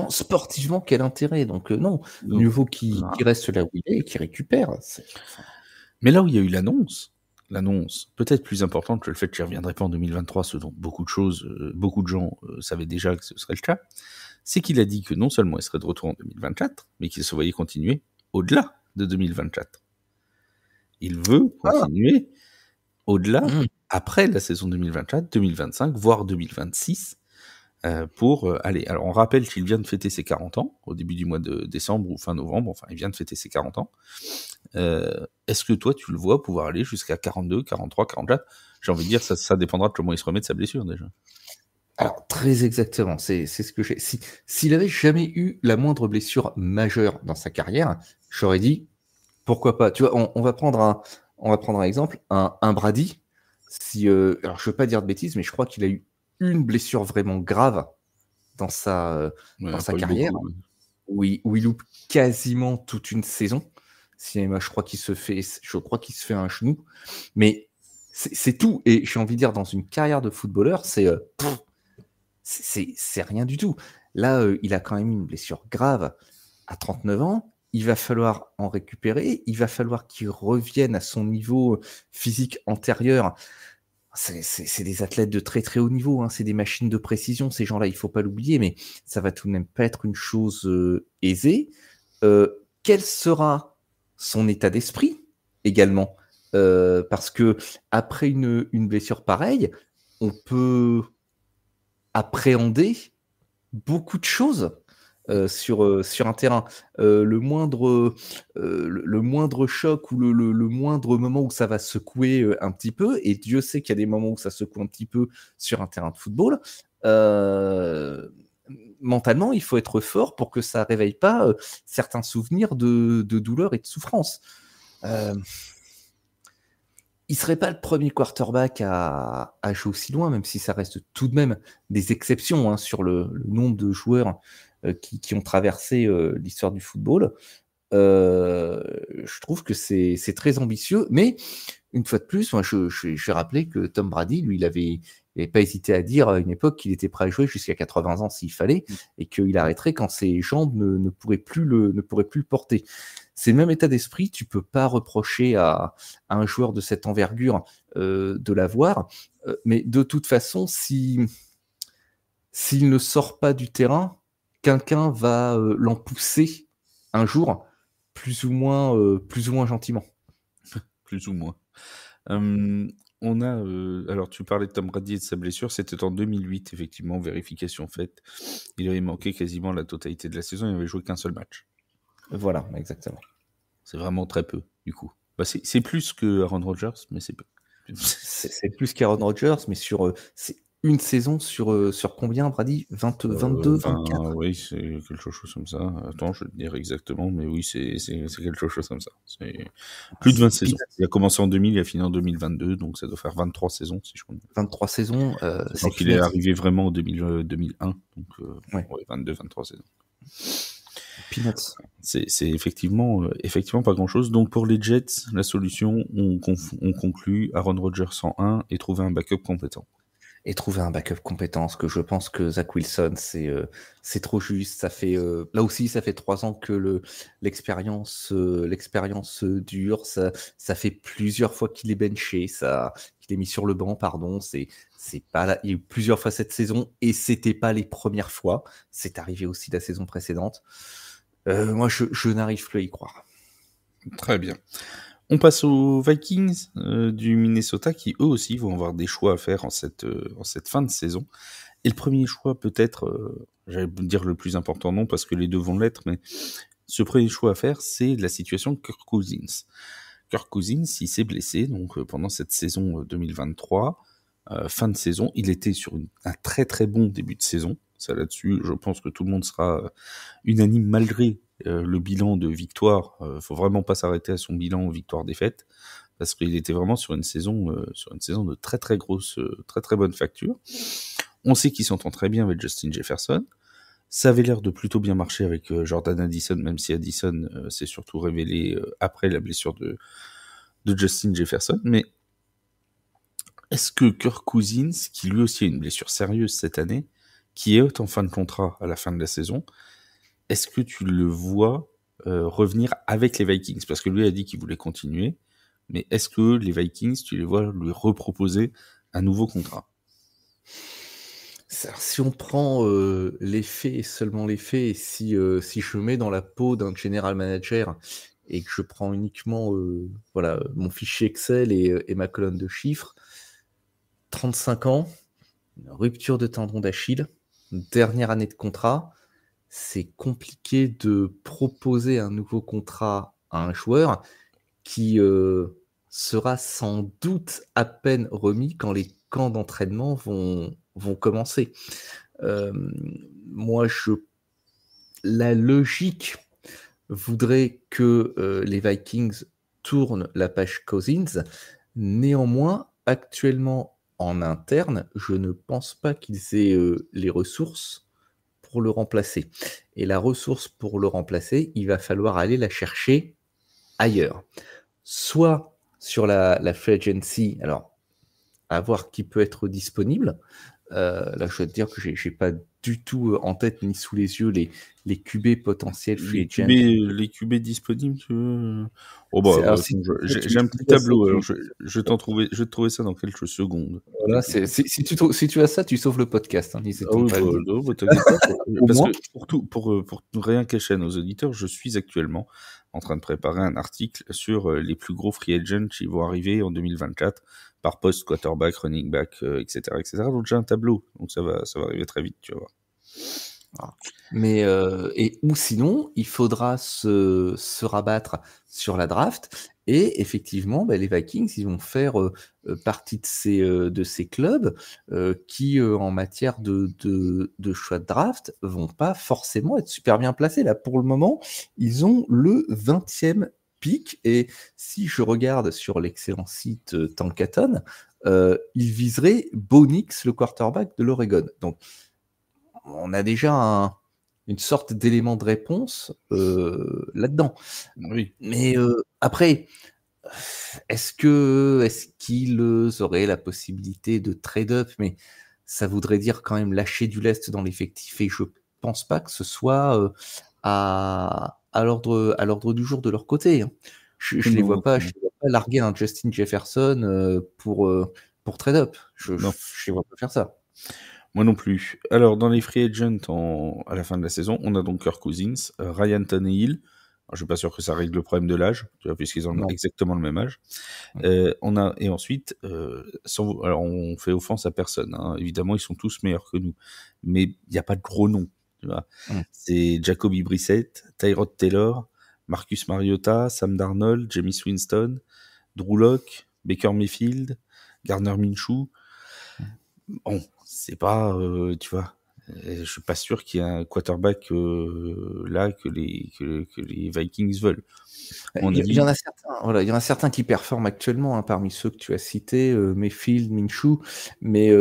Sportivement, quel intérêt? Donc non, mieux vaut qu'il reste là où il est et qu'il récupère. Mais là où il y a eu l'annonce peut-être plus importante que le fait qu'il ne reviendrait pas en 2023, ce dont beaucoup de gens savaient déjà que ce serait le cas, c'est qu'il a dit que non seulement il serait de retour en 2024, mais qu'il se voyait continuer au-delà de 2024. Il veut continuer au-delà, après la saison 2024, 2025, voire 2026, Allez, alors on rappelle qu'il vient de fêter ses 40 ans, au début du mois de décembre ou fin novembre, enfin il vient de fêter ses 40 ans. Est-ce que toi, tu le vois pouvoir aller jusqu'à 42, 43, 44 ? J'ai envie de dire, ça dépendra de comment il se remet de sa blessure, déjà. Alors, très exactement, c'est ce que j'ai. S'il avait jamais eu la moindre blessure majeure dans sa carrière, j'aurais dit pourquoi pas. Tu vois, on va prendre un exemple, un Brady. Alors, je veux pas dire de bêtises, mais je crois qu'il a eu une blessure vraiment grave dans sa Pas eu carrière, beaucoup. où il loupe quasiment toute une saison. Je crois qu'il se fait un genou, mais c'est tout. Et j'ai envie de dire, dans une carrière de footballeur, c'est rien du tout. Là, il a quand même une blessure grave à 39 ans. Il va falloir en récupérer. Il va falloir qu'il revienne à son niveau physique antérieur. C'est des athlètes de très très haut niveau. Hein. C'est des machines de précision. Ces gens-là, il faut pas l'oublier, mais ça va tout de même pas être une chose aisée. Quel sera son état d'esprit également? Parce que après une blessure pareille, on peut appréhender beaucoup de choses sur un terrain. Le moindre choc ou le moindre moment où ça va secouer un petit peu, et Dieu sait qu'il y a des moments où ça secoue un petit peu sur un terrain de football, mentalement, il faut être fort pour que ça réveille pas certains souvenirs de douleur et de souffrance. Il serait pas le premier quarterback à jouer aussi loin, même si ça reste tout de même des exceptions hein, sur le nombre de joueurs qui ont traversé l'histoire du football. Je trouve que c'est très ambitieux, mais une fois de plus, moi, je vais rappeler que Tom Brady, lui, il avait pas hésité à dire à une époque qu'il était prêt à jouer jusqu'à 80 ans s'il fallait, et qu'il arrêterait quand ses jambes ne pourraient plus le porter. C'est le même état d'esprit, tu peux pas reprocher à un joueur de cette envergure de l'avoir, mais de toute façon, s'il ne sort pas du terrain, quelqu'un va l'en pousser un jour, plus ou moins gentiment. Plus ou moins. Alors tu parlais de Tom Brady et de sa blessure, c'était en 2008, effectivement, vérification faite. Il avait manqué quasiment la totalité de la saison, il n'avait joué qu'un seul match. Voilà, exactement. C'est vraiment très peu, du coup. C'est plus que Aaron Rodgers, mais c'est peu. C'est plus qu'Aaron Rodgers, mais c'est une saison sur combien, Brady 22, 24 Oui, c'est quelque chose comme ça. Attends, je vais te dire exactement, mais oui, c'est quelque chose comme ça. C'est plus de 20 saisons. Il a commencé en 2000, il a fini en 2022, donc ça doit faire 23 saisons, si je compte. 23 saisons, c'est donc il est arrivé vraiment en 2001, donc 22, 23 saisons. Peanuts. C'est effectivement pas grand-chose. Donc pour les Jets, la solution, on conclut Aaron Rodgers en 1 et trouver un backup compétent. Et trouver un backup compétent, parce que je pense que Zach Wilson, c'est trop juste. Ça fait là aussi, ça fait 3 ans que l'expérience dure. Ça fait plusieurs fois qu'il est benché, qu'il est mis sur le banc, pardon. C'est pas là. Il y a eu plusieurs fois cette saison, et c'était pas les premières fois. C'est arrivé aussi la saison précédente. Moi, je n'arrive plus à y croire. Très bien. On passe aux Vikings du Minnesota qui eux aussi vont avoir des choix à faire en cette fin de saison. Et le premier choix peut-être, j'allais dire le plus important non parce que les deux vont l'être, mais ce premier choix à faire c'est la situation de Kirk Cousins. Kirk Cousins il s'est blessé donc pendant cette saison 2023, fin de saison, il était sur un très très bon début de saison. Ça là-dessus, je pense que tout le monde sera unanime malgré le bilan de victoire. Faut vraiment pas s'arrêter à son bilan victoire-défaite parce qu'il était vraiment sur une saison de très très grosse, très très bonne facture. On sait qu'il s'entend très bien avec Justin Jefferson. Ça avait l'air de plutôt bien marcher avec Jordan Addison, même si Addison s'est surtout révélé après la blessure de Justin Jefferson. Mais est-ce que Kirk Cousins, qui lui aussi a une blessure sérieuse cette année, qui est en fin de contrat à la fin de la saison, est-ce que tu le vois revenir avec les Vikings? Parce que lui a dit qu'il voulait continuer, mais est-ce que les Vikings, tu les vois lui reproposer un nouveau contrat? Si on prend les faits et seulement les faits, et si je me mets dans la peau d'un general manager et que je prends uniquement mon fichier Excel et ma colonne de chiffres, 35 ans, une rupture de tendon d'Achille, dernière année de contrat, c'est compliqué de proposer un nouveau contrat à un joueur qui sera sans doute à peine remis quand les camps d'entraînement vont commencer. Moi, la logique voudrait que les Vikings tournent la page Cousins. Néanmoins, actuellement en interne, je ne pense pas qu'ils aient les ressources pour le remplacer. Et la ressource pour le remplacer, il va falloir aller la chercher ailleurs. Soit sur la free agency, alors à voir qui peut être disponible. Là, je dois te dire que j'ai pas du tout en tête ni sous les yeux les QB potentiels free agent. Les QB disponibles, tu veux? Oh bah, j'ai un petit tableau, alors je vais te trouver ça dans quelques secondes. Voilà, si tu as ça, tu sauves le podcast. Hein, ah oui, bah, t'inquiète pas. Parce que pour rien cacher à nos auditeurs, je suis actuellement en train de préparer un article sur les plus gros free agents qui vont arriver en 2024 par poste, quarterback, running back, etc., etc. Donc j'ai un tableau, donc ça va arriver très vite, tu vas voir. Mais ou sinon, il faudra se rabattre sur la draft. Et effectivement, les Vikings, ils vont faire partie de ces clubs qui, en matière de choix de draft, vont pas forcément être super bien placés. Là, pour le moment, ils ont le 20e pick. Et si je regarde sur l'excellent site Tankathon, ils viseraient Bo Nix, le quarterback de l'Oregon. Donc, on a déjà une sorte d'élément de réponse là-dedans. Oui. Mais après, est-ce qu'ils auraient la possibilité de trade-up? Mais ça voudrait dire quand même lâcher du lest dans l'effectif, et je pense pas que ce soit à l'ordre du jour de leur côté. Hein. Je les vois pas larguer un Justin Jefferson pour trade-up. Je les vois pas faire ça. Moi non plus. Alors, dans les free agents à la fin de la saison, on a donc Kirk Cousins, Ryan Tannehill. Alors, je suis pas sûr que ça règle le problème de l'âge, tu vois, puisqu'ils ont exactement le même âge. Et ensuite, alors on fait offense à personne. Hein. Évidemment, ils sont tous meilleurs que nous, mais il n'y a pas de gros noms. Tu vois. C'est Jacoby Brissett, Tyrod Taylor, Marcus Mariota, Sam Darnold, Jameis Winston, Drew Lock, Baker Mayfield, Gardner Minshew. Bon, c'est pas, tu vois, je suis pas sûr qu'il y ait un quarterback là que les Vikings veulent. Il y en a certains, voilà, il y en a certains qui performent actuellement parmi ceux que tu as cités, Mayfield, Minshew, mais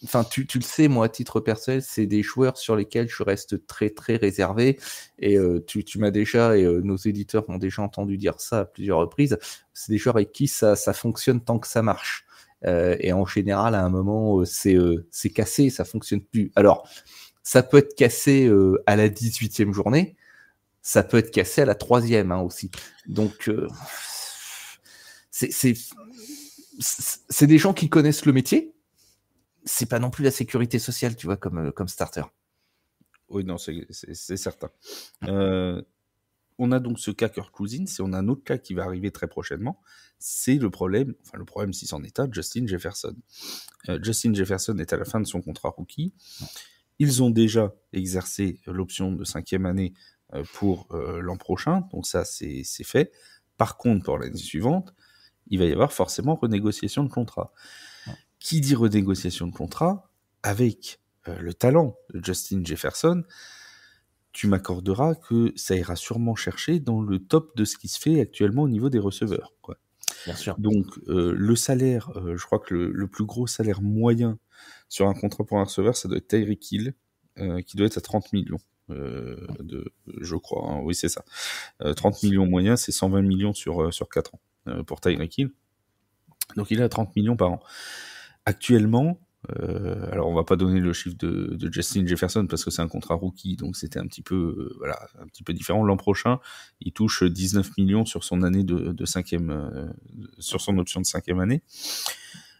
enfin, tu le sais, moi, à titre personnel, c'est des joueurs sur lesquels je reste très très réservé, et tu m'as déjà, et nos éditeurs m'ont déjà entendu dire ça à plusieurs reprises. C'est des joueurs avec qui ça fonctionne tant que ça marche. Et en général, à un moment, c'est cassé, ça fonctionne plus. Alors, ça peut être cassé à la 18e journée, ça peut être cassé à la 3e aussi. Donc, c'est des gens qui connaissent le métier. C'est pas non plus la sécurité sociale, tu vois, comme starter. Oui, non, c'est certain. On a donc ce cas Kirk Cousins, et on a un autre cas qui va arriver très prochainement. C'est le problème si c'en est un, Justin Jefferson. Justin Jefferson est à la fin de son contrat rookie. Ils ont déjà exercé l'option de 5e année pour l'an prochain, donc ça c'est fait. Par contre, pour l'année suivante, il va y avoir forcément renégociation de contrat. Qui dit renégociation de contrat, avec le talent de Justin Jefferson, tu m'accorderas que ça ira sûrement chercher dans le top de ce qui se fait actuellement au niveau des receveurs. Quoi. Bien sûr. Donc, le salaire, je crois que le plus gros salaire moyen sur un contrat pour un receveur, ça doit être Tyreek Hill, qui doit être à 30 millions. Je crois, hein, oui c'est ça. 30 millions moyens, c'est 120 millions sur 4 ans pour Tyreek Hill. Donc il est à 30 millions par an. Actuellement, alors on va pas donner le chiffre de Justin Jefferson parce que c'est un contrat rookie, donc c'était un petit peu un petit peu différent. L'an prochain, il touche 19 millions sur son année de 5e, sur son option de 5e année.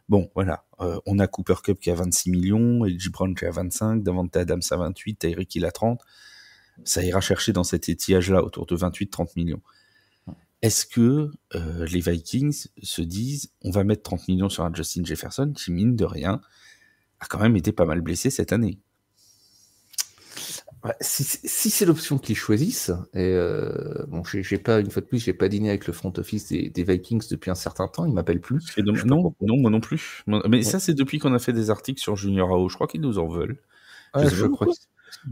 Bon, voilà. On a Cooper Kupp qui a 26 millions, LJ Brown qui a 25, Davante Adams à 28, Tyreek Hill à 30. Ça ira chercher dans cet étiage-là autour de 28-30 millions. Est-ce que les Vikings se disent on va mettre 30 millions sur un Justin Jefferson qui, mine de rien, a quand même été pas mal blessé cette année? Si c'est l'option qu'ils choisissent, et bon, j'ai pas, une fois de plus, j'ai pas dîné avec le front office des Vikings depuis un certain temps, ils m'appellent plus. Non, moi non plus. Mais ça, c'est depuis qu'on a fait des articles sur Junior AO. Je crois qu'ils nous en veulent. Je sais pas pourquoi.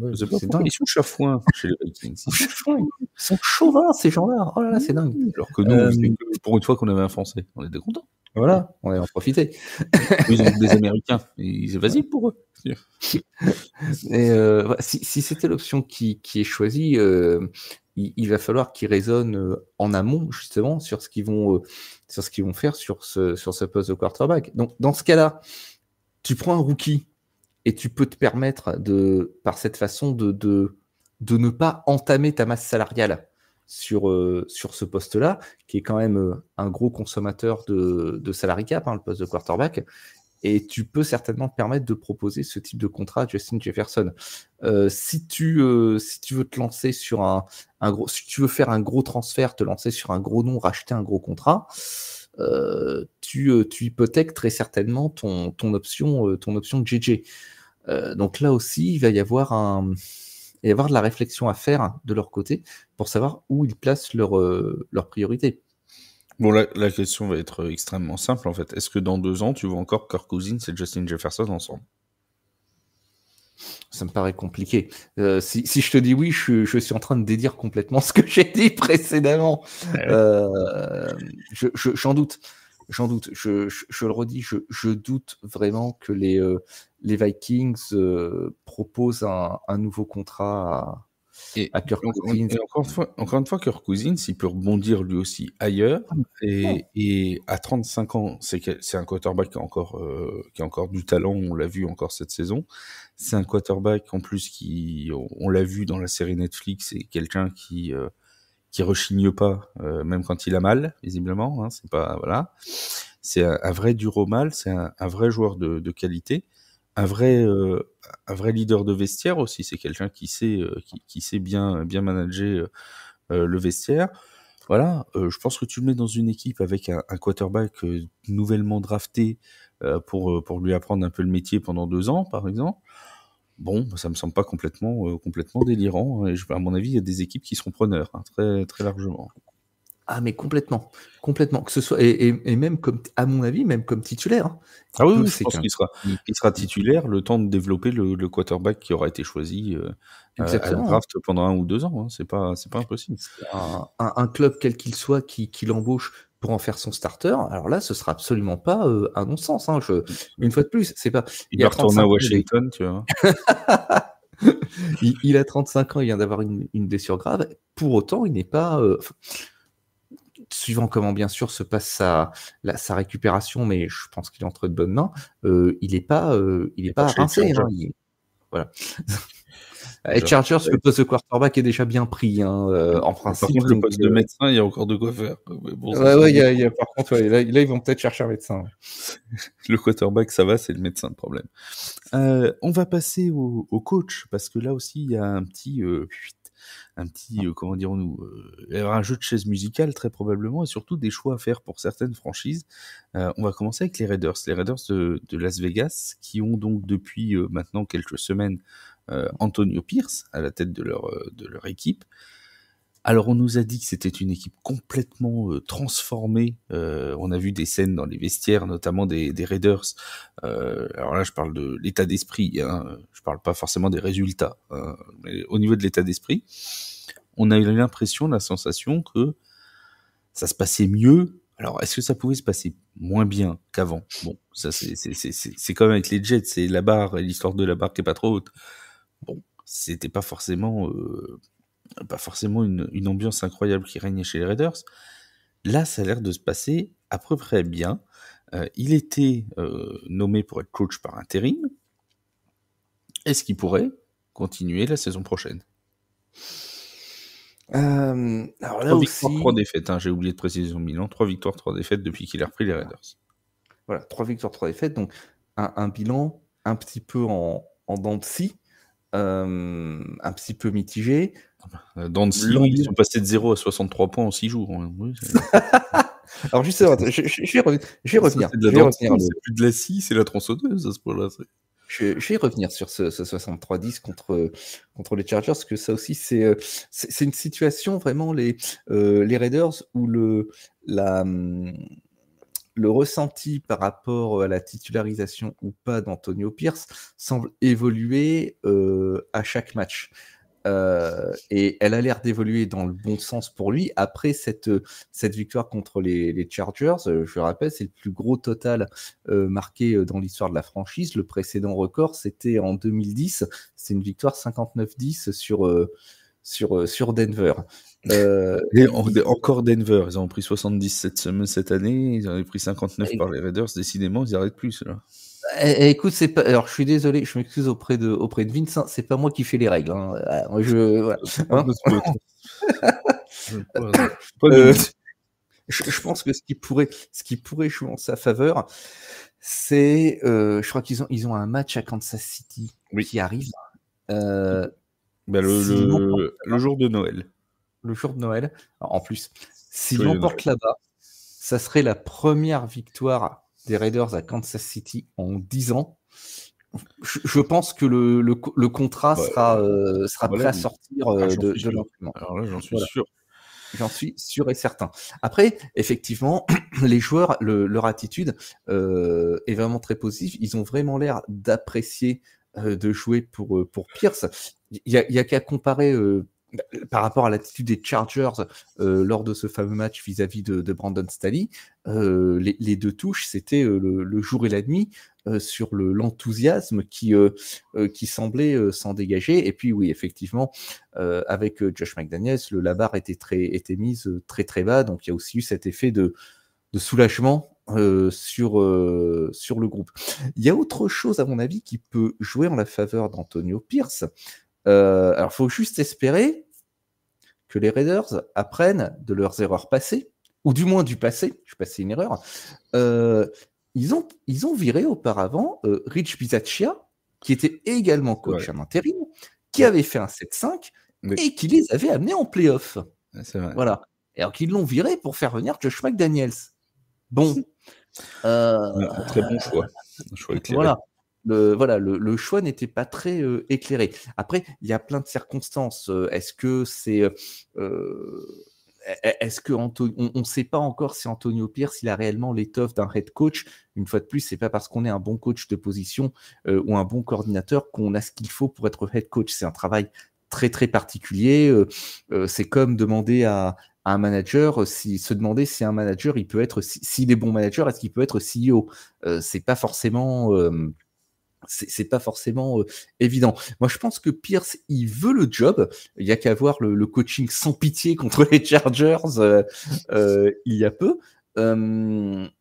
Je sais pas pourquoi. Ils sont chafouins chez les Vikings. Ils sont chauvins, ces gens-là. Oh là là, c'est dingue. Alors que nous, pour une fois qu'on avait un Français, on était contents. Voilà, on va en profiter. Ils ont des Américains. C'est facile pour eux. Et si c'était l'option qui est choisie, il va falloir qu'ils raisonnent en amont justement sur ce qu'ils vont faire sur ce poste de quarterback. Donc dans ce cas-là, tu prends un rookie et tu peux te permettre par cette façon de ne pas entamer ta masse salariale sur ce poste-là, qui est quand même un gros consommateur de salary cap, le poste de quarterback. Et tu peux certainement te permettre de proposer ce type de contrat à Justin Jefferson. Si tu veux te lancer sur un gros, si tu veux faire un gros transfert, te lancer sur un gros nom, racheter un gros contrat, tu hypothèques très certainement ton option de JJ. Donc là aussi, il va y avoir de la réflexion à faire de leur côté pour savoir où ils placent leur priorité. Bon, la question va être extrêmement simple, en fait. Est-ce que dans 2 ans, tu vois encore Kirk Cousins et Justin Jefferson ensemble? Ça me paraît compliqué. Si je te dis oui, je suis en train de dédire complètement ce que j'ai dit précédemment. J'en doute. Je le redis, je doute vraiment que les Vikings proposent un nouveau contrat à Kirk Cousins. Et encore une fois, Kirk Cousins, il peut rebondir lui aussi ailleurs. Et à 35 ans, c'est un quarterback qui a encore du talent. On l'a vu encore cette saison. C'est un quarterback en plus on l'a vu dans la série Netflix, c'est quelqu'un qui rechigne pas, même quand il a mal, visiblement. Hein, c'est pas, voilà. C'est un vrai dur au mal. C'est un vrai joueur de qualité. Un vrai leader de vestiaire aussi. C'est quelqu'un qui sait bien manager le vestiaire. Voilà. Je pense que tu le mets dans une équipe avec un quarterback nouvellement drafté pour lui apprendre un peu le métier pendant 2 ans, par exemple. Bon, ça me semble pas complètement délirant. Et à mon avis, il y a des équipes qui seront preneurs, très très largement. Ah, mais complètement. Que ce soit et même comme, à mon avis, même comme titulaire. Hein. Ah oui, je pense qu'il sera titulaire le temps de développer le quarterback qui aura été choisi à la draft pendant 1 ou 2 ans. Hein. C'est pas impossible. Un club quel qu'il soit qui l'embauche pour en faire son starter, alors là, ce sera absolument pas un non-sens. Hein. Une fois de plus, c'est pas. Il va retourner à Washington, tu vois. il a 35 ans, il vient d'avoir une blessure grave. Pour autant, il n'est pas. Suivant comment bien sûr se passe sa récupération, mais je pense qu'il est entre de bonnes mains. Il n'est pas rincé. Hein, voilà. Et Chargers, le poste de quarterback est déjà bien pris, en principe. Par contre, le poste de médecin, il y a encore de quoi faire. Bon, par contre, là, ils vont peut-être chercher un médecin. Le quarterback, ça va, c'est le médecin le problème. On va passer au coach, parce que là aussi, il y a un petit comment dirons-nous, un jeu de chaises musicales très probablement, et surtout des choix à faire pour certaines franchises. On va commencer avec les Raiders de Las Vegas, qui ont donc depuis maintenant quelques semaines Antonio Pierce à la tête de leur équipe. Alors on nous a dit que c'était une équipe complètement transformée. On a vu des scènes dans les vestiaires, notamment des Raiders. Alors là, je parle de l'état d'esprit. Hein. Je parle pas forcément des résultats. Hein. Mais au niveau de l'état d'esprit, on a eu l'impression, la sensation que ça se passait mieux. Alors, est-ce que ça pouvait se passer moins bien qu'avant? Bon, ça c'est comme avec les Jets, c'est la barre, l'histoire de la barre qui est pas trop haute. Bon, c'était pas forcément une ambiance incroyable qui régnait chez les Raiders. Là, ça a l'air de se passer à peu près bien. Il était nommé pour être coach par intérim. Est-ce qu'il pourrait continuer la saison prochaine? Alors là 3 aussi... victoires, 3 défaites. Hein, j'ai oublié de préciser son bilan. 3 victoires, 3 défaites depuis qu'il a repris les Raiders. Voilà, 3 victoires, 3 défaites. Donc, un bilan un petit peu en dents de scie. Un petit peu mitigé. Dans 6 ans, ils sont passés de 0 à 63 points en 6 jours. Oui, alors justement, je vais revenir. C'est plus de la scie, c'est la tronçonneuse à ce point-là. Je vais y revenir sur ce 63-10 contre les Chargers, parce que ça aussi, c'est une situation vraiment, les Raiders, où le ressenti par rapport à la titularisation ou pas d'Antonio Pierce semble évoluer à chaque match. Et elle a l'air d'évoluer dans le bon sens pour lui. Après cette victoire contre les Chargers, je le rappelle, c'est le plus gros total marqué dans l'histoire de la franchise. Le précédent record, c'était en 2010. C'est une victoire 59-10 sur Denver. Et encore Denver, ils ont pris 70 cette année, ils en ont pris 59 par les Raiders. Décidément, ils n'arrêtent plus, cela. Écoute, c'est pas. Alors, je suis désolé, je m'excuse auprès de Vince. C'est pas moi qui fais les règles. Hein. Voilà. Je pense que ce qui pourrait jouer en sa faveur, c'est, je crois qu'ils ont un match à Kansas City qui arrive. Le jour de Noël. Le jour de Noël. Alors, en plus, s'ils l'emportent là-bas, ça serait la première victoire des Raiders à Kansas City en 10 ans. Je pense que le contrat sera prêt à sortir de l'entraînement. Alors là, j'en suis sûr. J'en suis sûr et certain. Après, effectivement, les joueurs, leur attitude est vraiment très positive. Ils ont vraiment l'air d'apprécier de jouer pour Pierce. Il y a qu'à comparer par rapport à l'attitude des Chargers lors de ce fameux match vis-à-vis de Brandon Staley. Les deux touches, c'était le jour et la nuit sur l'enthousiasme qui semblait s'en dégager. Et puis oui, effectivement, avec Josh McDaniels, la barre était mise très très bas. Donc il y a aussi eu cet effet de soulagement sur le groupe. Il y a autre chose, à mon avis, qui peut jouer en la faveur d'Antonio Pierce. Alors, il faut juste espérer que les Raiders apprennent de leurs erreurs passées, ou du moins du passé. Je passais une erreur. Ils ont viré auparavant Rich Bisaccia, qui était également coach en intérim, qui avait fait un 7-5 et qui les avait amenés en playoff. C'est vrai. Voilà. Alors qu'ils l'ont viré pour faire venir Josh McDaniels. Bon. Un très bon choix. Un choix éclairé. Voilà. Le choix n'était pas très éclairé. Après, il y a plein de circonstances. Est-ce que c'est... Est-ce que on ne sait pas encore si Antonio Pierce il a réellement l'étoffe d'un head coach. Une fois de plus, c'est pas parce qu'on est un bon coach de position ou un bon coordinateur qu'on a ce qu'il faut pour être head coach. C'est un travail très très particulier. C'est comme demander à un manager, se demander si un manager il peut être, s'il est bon manager, est-ce qu'il peut être CEO. C'est pas forcément évident. Moi, je pense que Pierce, il veut le job. Il y a qu'à voir le coaching sans pitié contre les Chargers il y a peu. Il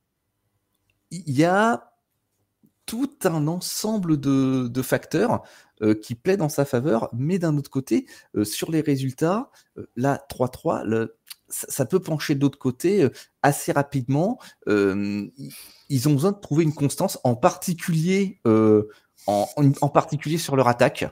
y a tout un ensemble de facteurs qui plaident en sa faveur, mais d'un autre côté, sur les résultats, là, 3-3, ça peut pencher de l'autre côté assez rapidement. Ils ont besoin de trouver une constance, en particulier sur leur attaque.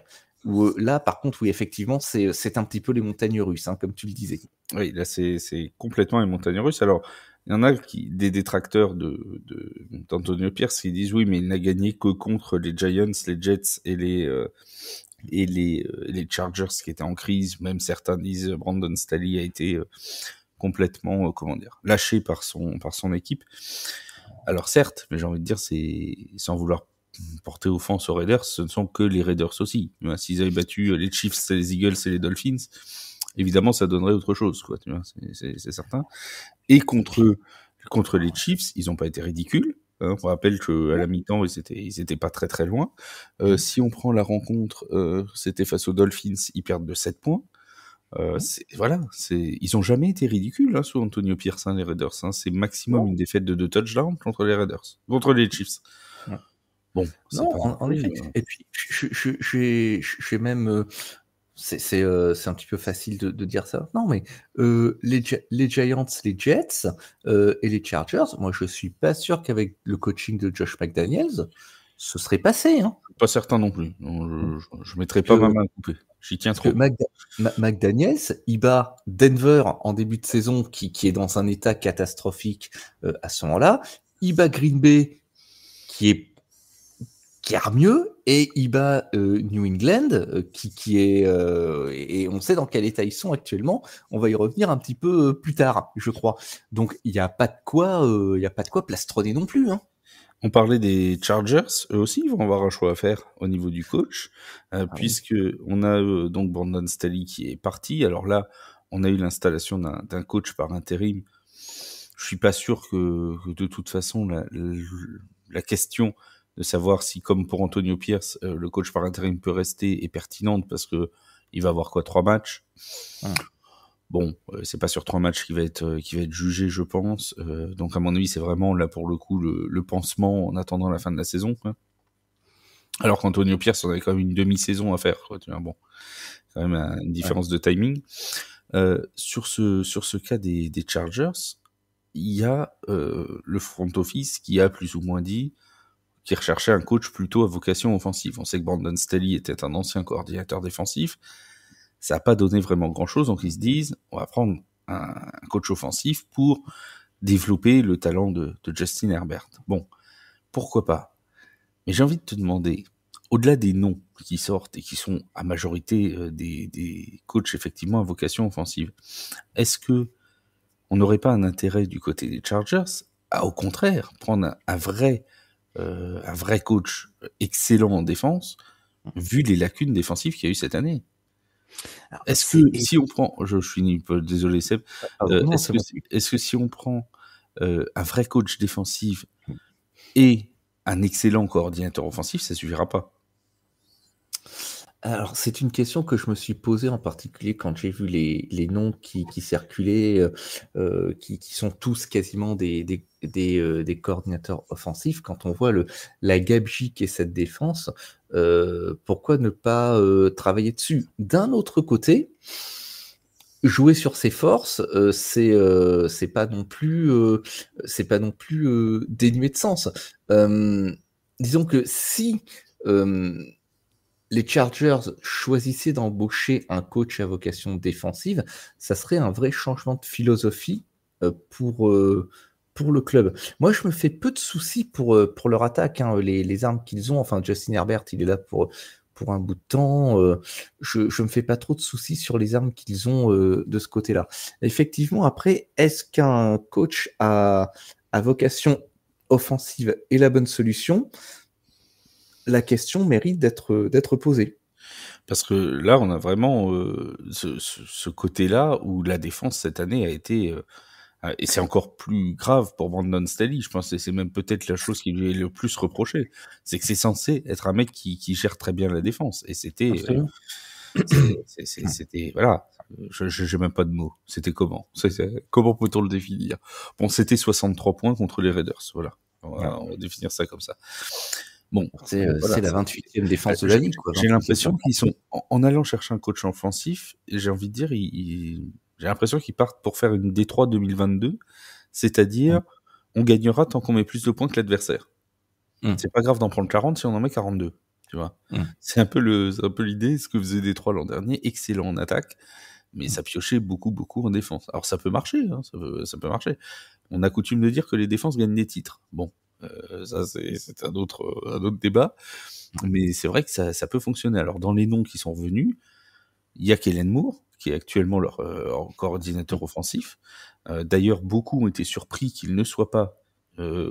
Où, là, par contre, oui, effectivement, c'est un petit peu les montagnes russes, hein, comme tu le disais. Oui, là, c'est complètement les montagnes russes. Alors, il y en a des détracteurs d'Antonio Pierce qui disent oui, mais il n'a gagné que contre les Giants, les Jets et les Chargers qui étaient en crise. Même certains disent Brandon Staley a été complètement, lâché par son équipe. Alors certes, mais j'ai envie de dire, c'est sans vouloir porter offense aux Raiders, ce ne sont que les Raiders aussi. S'ils avaient battu les Chiefs, les Eagles et les Dolphins, évidemment, ça donnerait autre chose, quoi. Tu vois, c'est certain. Et contre les Chiefs, ils n'ont pas été ridicules. On rappelle qu'à la mi-temps, ils étaient pas très très loin. Si on prend la rencontre, c'était face aux Dolphins, ils perdent de 7 points. Ils n'ont jamais été ridicules sous Antonio Pierce, les Raiders. C'est maximum une défaite de 2 touchdowns contre les Raiders, contre les Chiefs. Bon, non, en effet. Et puis, je vais même... c'est un petit peu facile de dire ça. Non, mais les Giants, les Jets et les Chargers, moi, je suis pas sûr qu'avec le coaching de Josh McDaniels, ce serait passé. Hein. Pas certain non plus. Non, je mettrais pas ma main coupée. J'y tiens trop. McDaniels, il bat Denver en début de saison, qui est dans un état catastrophique à ce moment-là. Il bat Green Bay, qui est guère mieux et il bat New England qui est et on sait dans quel état ils sont actuellement. On va y revenir un petit peu plus tard, je crois. Donc il y a pas de quoi plastronner non plus, hein. On parlait des Chargers, eux aussi ils vont avoir un choix à faire au niveau du coach, Ah oui. puisque on a donc Brandon Staley qui est parti. Alors là, on a eu l'installation d'un coach par intérim. Je suis pas sûr que de toute façon la question de savoir si, comme pour Antonio Pierce, le coach par intérim peut rester est pertinente parce que il va avoir quoi, 3 matchs. Bon, c'est pas sur 3 matchs qu'il va être jugé, je pense. Donc à mon avis, c'est vraiment là pour le coup le pansement en attendant la fin de la saison, quoi. Alors qu'Antonio Pierce, on avait quand même une demi-saison à faire, quoi. Tu vois, bon, quand même une différence de timing. Sur ce cas des Chargers, il y a le front office qui a plus ou moins dit qu'il recherchait un coach plutôt à vocation offensive. On sait que Brandon Staley était un ancien coordinateur défensif. Ça n'a pas donné vraiment grand-chose, donc ils se disent, on va prendre un coach offensif pour développer le talent de Justin Herbert. Bon, pourquoi pas. Mais j'ai envie de te demander, au-delà des noms qui sortent et qui sont à majorité des coachs effectivement à vocation offensive, est-ce que on n'aurait pas un intérêt du côté des Chargers à, au contraire, prendre un vrai coach excellent en défense, vu les lacunes défensives qu'il y a eu cette année? Alors, Est-ce que si on prend, je finis, désolé Seb, non, est-ce que si on prend un vrai coach défensif et un excellent coordinateur offensif, ça suffira pas? Alors, c'est une question que je me suis posée en particulier quand j'ai vu les noms qui circulaient, qui sont tous quasiment des coordinateurs offensifs. Quand on voit la gabegie qu'est cette défense, pourquoi ne pas travailler dessus? D'un autre côté, jouer sur ses forces, c'est pas non plus dénué de sens. Disons que si les Chargers choisissaient d'embaucher un coach à vocation défensive, ça serait un vrai changement de philosophie pour le club. Moi, je me fais peu de soucis pour leur attaque, hein, les armes qu'ils ont. Enfin, Justin Herbert, il est là pour un bout de temps. Je me fais pas trop de soucis sur les armes qu'ils ont de ce côté-là. Effectivement, après, est-ce qu'un coach à vocation offensive est la bonne solution? La question mérite d'être posée. Parce que là, on a vraiment ce côté-là où la défense cette année a été et c'est encore plus grave pour Brandon Staley. Je pense que c'est même peut-être la chose qui lui est le plus reprochée, c'est que c'est censé être un mec qui gère très bien la défense. Et c'était c'était voilà. J'ai même pas de mots. C'était comment? Comment peut-on le définir? Bon, c'était 63 points contre les Raiders. Voilà. On va définir ça comme ça. Bon, c'est voilà, la 28e défense de la ligue, quoi. j'ai l'impression qu'ils sont, en allant chercher un coach offensif, et j'ai envie de dire, j'ai l'impression qu'ils partent pour faire une D3 2022, c'est-à-dire, on gagnera tant qu'on met plus de points que l'adversaire. C'est pas grave d'en prendre 40 si on en met 42, tu vois. C'est un peu l'idée, ce que faisait D3 l'an dernier, excellent en attaque, mais ça piochait beaucoup en défense. Alors ça peut marcher, hein, ça peut marcher. On a coutume de dire que les défenses gagnent des titres. Bon, ça c'est un autre débat, mais c'est vrai que ça peut fonctionner. Alors dans les noms qui sont venus, il y a Kellen Moore qui est actuellement leur coordinateur offensif. D'ailleurs, beaucoup ont été surpris qu'il ne soit pas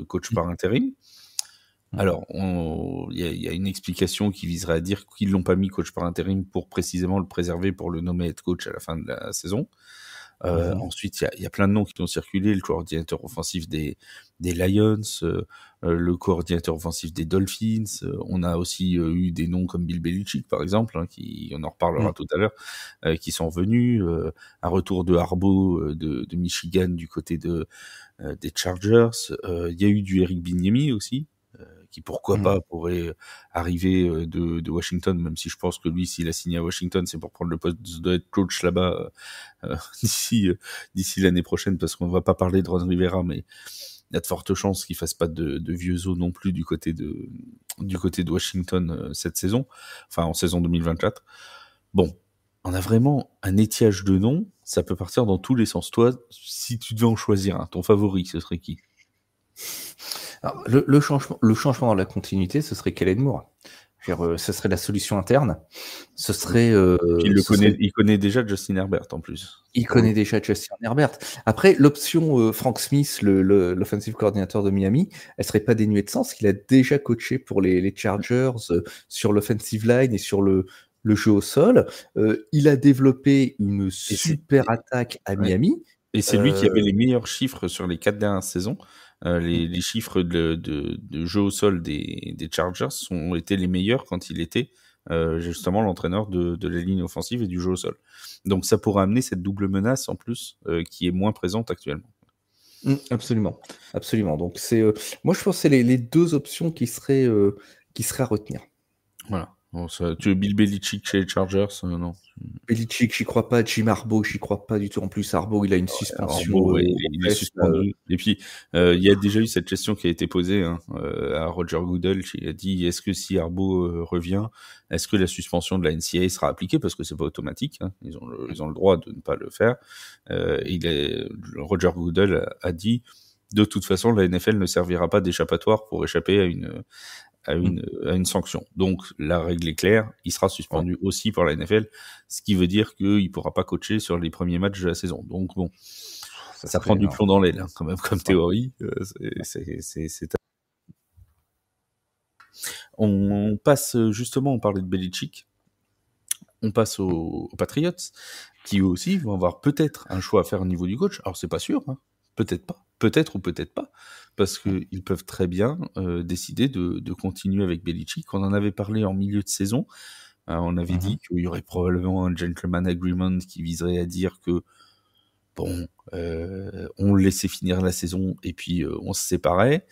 coach par intérim. Alors, il y a une explication qui viserait à dire qu'ils l'ont pas mis coach par intérim pour précisément le préserver pour le nommer head coach à la fin de la saison. Ensuite, il y a plein de noms qui ont circulé, le coordinateur offensif des Lions, le coordinateur offensif des Dolphins. On a aussi eu des noms comme Bill Belichick, par exemple, hein, on en reparlera tout à l'heure, qui sont venus. Un retour de Harbaugh de Michigan du côté des Chargers. Il y a eu du Eric Bieniemy aussi, qui pourquoi pas pourrait arriver de Washington, même si je pense que lui, s'il a signé à Washington, c'est pour prendre le poste de head coach là-bas d'ici l'année prochaine, parce qu'on ne va pas parler de Ron Rivera, mais il y a de fortes chances qu'il fasse pas de vieux os non plus du côté de Washington cette saison, enfin en saison 2024. Bon, on a vraiment un étiage de noms, ça peut partir dans tous les sens. Toi, si tu devais en choisir un, ton favori, ce serait qui? Alors, le changement dans la continuité, ce serait Kellen Moore. Ce serait la solution interne. Ce serait. Puis il connaît déjà Justin Herbert en plus. Il connaît déjà Justin Herbert. Après, l'option Frank Smith, l'offensive coordinateur de Miami, elle serait pas dénuée de sens. Il a déjà coaché pour les Chargers sur l'offensive line et sur le jeu au sol. Il a développé une super attaque à Miami. Et c'est lui qui avait les meilleurs chiffres sur les 4 dernières saisons. Les chiffres de jeu au sol des Chargers ont été les meilleurs quand il était justement l'entraîneur de la ligne offensive et du jeu au sol. Donc ça pourrait amener cette double menace en plus qui est moins présente actuellement. Absolument. Donc moi je pense que c'est les deux options qui seraient à retenir. Voilà. Bon, tu veux Bill Belichick chez les Chargers? Non. Belichick, j'y crois pas. Jim Harbaugh, j'y crois pas du tout. En plus, Harbaugh, il a une suspension. Harbaugh, il est suspendu. Et puis, il y a déjà eu cette question qui a été posée à Roger Goodell. Il a dit, est-ce que si Harbaugh revient, est-ce que la suspension de la NCAA sera appliquée? Parce que c'est pas automatique. Ils ont le droit de ne pas le faire. Roger Goodell a dit, de toute façon, la NFL ne servira pas d'échappatoire pour échapper à une sanction. Donc la règle est claire, il sera suspendu aussi par la NFL, ce qui veut dire qu'il ne pourra pas coacher sur les premiers matchs de la saison. Donc bon, ça prend du plomb dans l'aile quand même comme théorie. On passe justement, on parlait de Belichick, on passe aux Patriots, qui eux aussi vont avoir peut-être un choix à faire au niveau du coach. Alors c'est pas sûr, peut-être pas. Peut-être ou peut-être pas, parce qu'ils peuvent très bien décider de continuer avec Belichick. On en avait parlé en milieu de saison. On avait dit qu'il y aurait probablement un gentleman agreement qui viserait à dire que, bon, on le laissait finir la saison et puis on se séparait.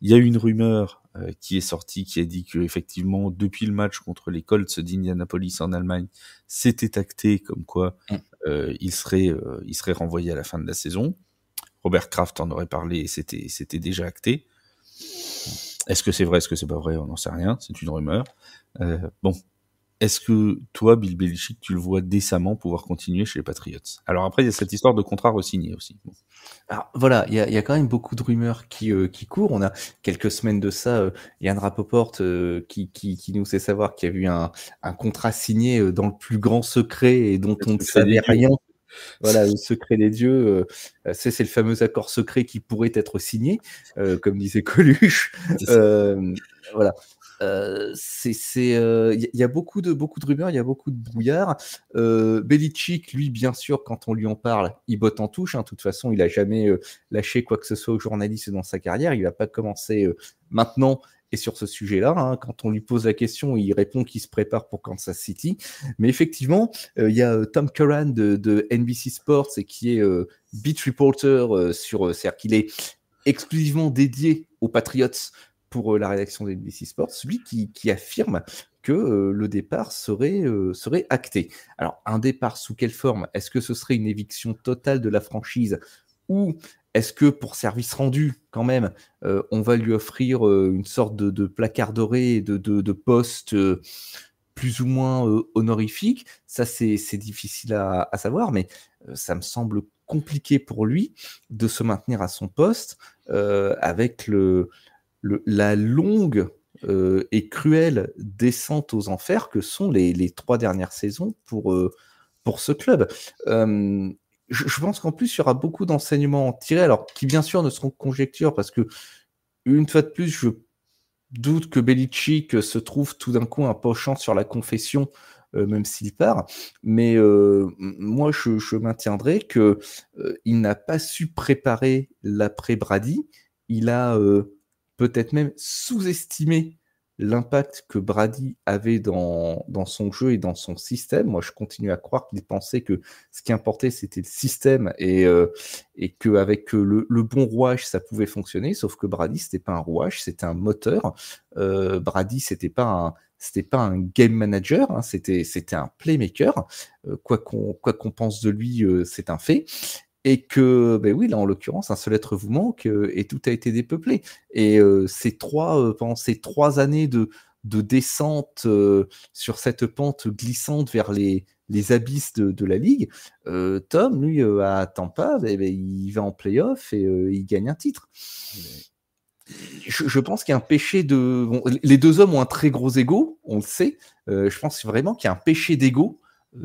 Il y a une rumeur qui est sortie qui a dit qu'effectivement, depuis le match contre les Colts d'Indianapolis en Allemagne, c'était acté comme quoi il serait renvoyé à la fin de la saison. Robert Kraft en aurait parlé et c'était déjà acté. Est-ce que c'est vrai, est-ce que c'est pas vrai? On n'en sait rien, c'est une rumeur. Bon, est-ce que toi, Bill Belichick, tu le vois décemment pouvoir continuer chez les Patriots? Alors après, il y a cette histoire de contrat re-signé aussi. Bon. Alors voilà, il y a quand même beaucoup de rumeurs qui courent. On a quelques semaines de ça, Yann Rapoport qui nous fait savoir qu'il y a eu un contrat signé dans le plus grand secret et dont on ne savait rien. Voilà, le secret des dieux, c'est le fameux accord secret qui pourrait être signé, comme disait Coluche. Voilà. Il y a beaucoup de rumeurs, il y a beaucoup de brouillard. Belichick, lui, bien sûr, quand on lui en parle, il botte en touche. De toute façon, il n'a jamais lâché quoi que ce soit aux journalistes dans sa carrière. Il va pas commencer maintenant. Et sur ce sujet-là, quand on lui pose la question, il répond qu'il se prépare pour Kansas City. Mais effectivement, il y a Tom Curran de NBC Sports et qui est beat reporter c'est-à-dire qu'il est exclusivement dédié aux Patriots pour la rédaction de NBC Sports, celui qui affirme que le départ serait acté. Alors, un départ sous quelle forme? Est-ce que ce serait une éviction totale de la franchise ou est-ce que pour service rendu, quand même, on va lui offrir une sorte de placard doré, de poste plus ou moins honorifique? Ça, c'est difficile à savoir, mais ça me semble compliqué pour lui de se maintenir à son poste avec la longue et cruelle descente aux enfers que sont les 3 dernières saisons pour ce club. Je pense qu'en plus, il y aura beaucoup d'enseignements tirés, alors qui bien sûr ne seront que conjectures, parce que une fois de plus, je doute que Belichick se trouve tout d'un coup un penchant sur la confession, même s'il part. Mais moi, je maintiendrai que il n'a pas su préparer l'après Brady. Il a peut-être même sous-estimé l'impact que Brady avait dans son jeu et dans son système. Moi, je continue à croire qu'il pensait que ce qui importait, c'était le système et qu'avec le bon rouage, ça pouvait fonctionner. Sauf que Brady, c'était pas un rouage, c'était un moteur. Brady, c'était pas un game manager, c'était un playmaker. Quoi qu'on pense de lui, c'est un fait. Et que, ben oui, là, en l'occurrence, un seul être vous manque et tout a été dépeuplé. Et pendant ces 3 années de descente sur cette pente glissante vers les abysses de la Ligue, Tom, lui, à Tampa, il va en playoff et il gagne un titre. je pense qu'il y a un péché de. Bon, les deux hommes ont un très gros ego, on le sait. Je pense vraiment qu'il y a un péché d'ego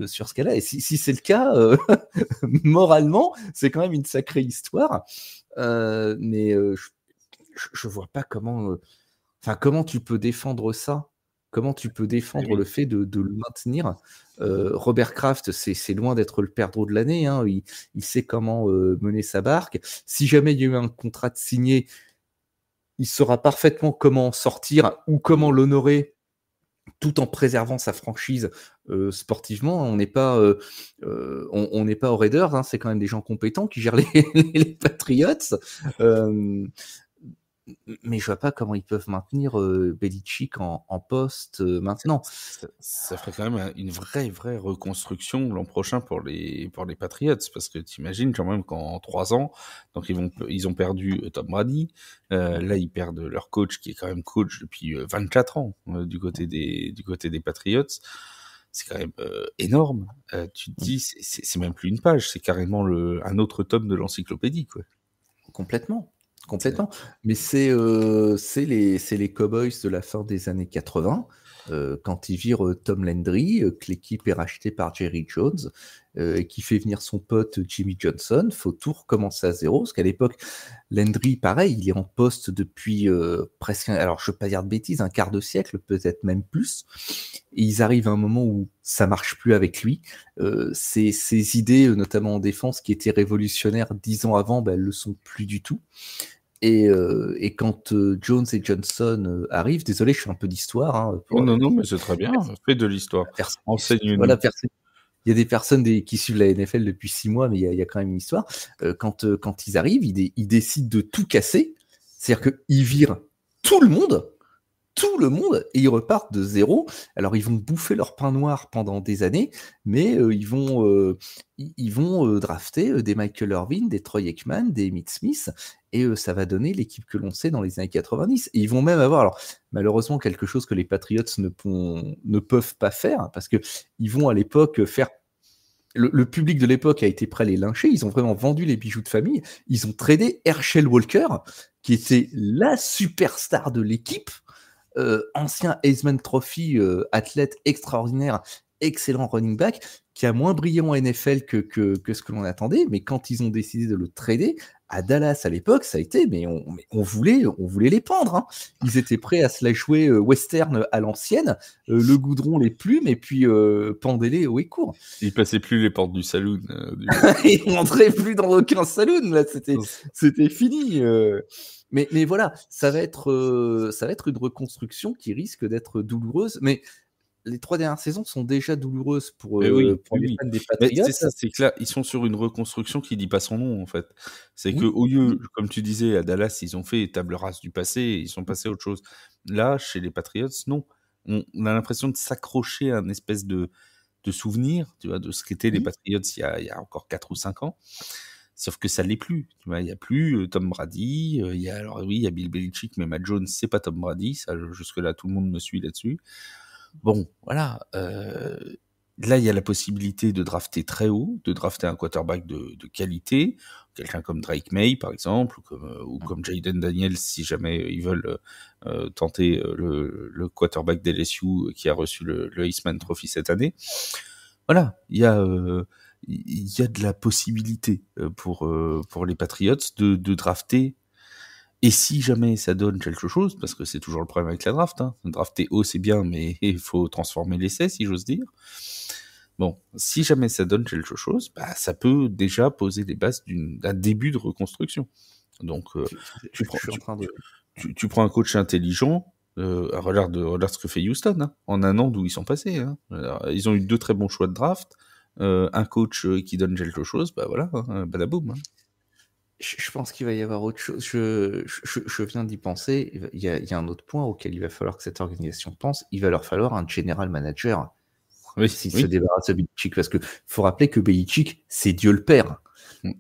sur ce cas-là. Et si c'est le cas, moralement, c'est quand même une sacrée histoire. Mais je vois pas comment. Enfin, comment tu peux défendre ça? Comment tu peux défendre Oui. le fait de le maintenir? Robert Kraft, c'est loin d'être le perdreau de l'année. Hein. Il sait comment mener sa barque. Si jamais il y a eu un contrat de signé, il saura parfaitement comment sortir ou comment l'honorer tout en préservant sa franchise sportivement. On n'est pas, on n'est pas aux Raiders, hein, c'est quand même des gens compétents qui gèrent les Patriots. Mais je vois pas comment ils peuvent maintenir Belichick en poste maintenant. Ça ferait quand même une vraie reconstruction l'an prochain pour les Patriots, parce que t'imagines quand même qu'en 3 ans, donc ils ont perdu Tom Brady, là ils perdent leur coach qui est quand même coach depuis 24 ans du côté des Patriots. C'est quand même énorme. Tu te dis, c'est même plus une page, c'est carrément un autre tome de l'encyclopédie, quoi. Complètement. Mais c'est les Cowboys de la fin des années 80, quand ils virent Tom Landry, que l'équipe est rachetée par Jerry Jones, et qui fait venir son pote Jimmy Johnson. Faut tout recommencer à zéro, parce qu'à l'époque, Landry, pareil, il est en poste depuis presque, alors je ne veux pas dire de bêtises, un quart de siècle, peut-être même plus. Et ils arrivent à un moment où ça marche plus avec lui. Ses idées, notamment en défense, qui étaient révolutionnaires 10 ans avant, elles le sont plus du tout. Et quand Jones et Johnson arrivent, désolé, je fais un peu d'histoire. Hein, non, mais c'est très bien, fais de l'histoire. Enseigne-nous. Voilà, il y a des personnes qui suivent la NFL depuis 6 mois, mais il y a quand même une histoire. Quand ils arrivent, ils décident de tout casser. C'est-à-dire qu'ils virent tout le monde, et ils repartent de zéro. Alors, ils vont bouffer leur pain noir pendant des années, mais ils vont drafter des Michael Irvin, des Troy Aikman, des Emmitt Smith, et ça va donner l'équipe que l'on sait dans les années 90. Et ils vont même avoir, alors malheureusement, quelque chose que les Patriots ne peuvent pas faire, parce qu'ils vont à l'époque faire. Le public de l'époque a été prêt à les lyncher. Ils ont vraiment vendu les bijoux de famille. Ils ont tradé Herschel Walker, qui était la superstar de l'équipe. Ancien Heisman Trophy, athlète extraordinaire, excellent running back, qui a moins brillé en NFL que ce que l'on attendait, mais quand ils ont décidé de le trader, à Dallas à l'époque, ça a été, mais on voulait les pendre. Hein. Ils étaient prêts à se la jouer western à l'ancienne, le goudron, les plumes, et puis pendez-les au court. Ils passaient plus les portes du saloon. Ils rentraient plus dans aucun saloon, là, c'était fini. Mais voilà, ça va être une reconstruction qui risque d'être douloureuse. Mais les 3 dernières saisons sont déjà douloureuses pour les fans des Patriots. C'est ça, c'est que là, ils sont sur une reconstruction qui dit pas son nom, en fait. C'est que au lieu, comme tu disais, à Dallas, ils ont fait table rase du passé, ils sont passés à autre chose. Là, chez les Patriots, non. On a l'impression de s'accrocher à une espèce de souvenir, tu vois, de ce qu'étaient les Patriots il y a encore 4 ou 5 ans. Sauf que ça l'est plus. Tu vois, il y a plus Tom Brady. Il y a Bill Belichick, mais Matt Jones, c'est pas Tom Brady. Ça, jusque-là, tout le monde me suit là-dessus. Bon, voilà. Là, il y a la possibilité de drafter très haut, de drafter un quarterback de qualité, quelqu'un comme Drake May, par exemple, ou comme Jayden Daniels, si jamais ils veulent tenter le quarterback d'LSU qui a reçu le Heisman Trophy cette année. Voilà, il y a de la possibilité pour les Patriots de drafter. Et si jamais ça donne quelque chose, parce que c'est toujours le problème avec la draft, hein, drafter haut c'est bien, mais il faut transformer l'essai, si j'ose dire. Bon, si jamais ça donne quelque chose, bah, ça peut déjà poser les bases d'un début de reconstruction. Donc, tu prends un coach intelligent, regarde ce que fait Houston, hein, en un an d'où ils sont passés. Hein. Alors, ils ont eu 2 très bons choix de draft, un coach qui donne quelque chose, bah voilà, hein, badaboum. Hein. Je pense qu'il va y avoir autre chose. Je viens d'y penser. Il y a un autre point auquel il va falloir que cette organisation pense. Il va leur falloir un general manager s'ils se débarrassent de Belichick. Parce qu'il faut rappeler que Belichick, c'est Dieu le Père.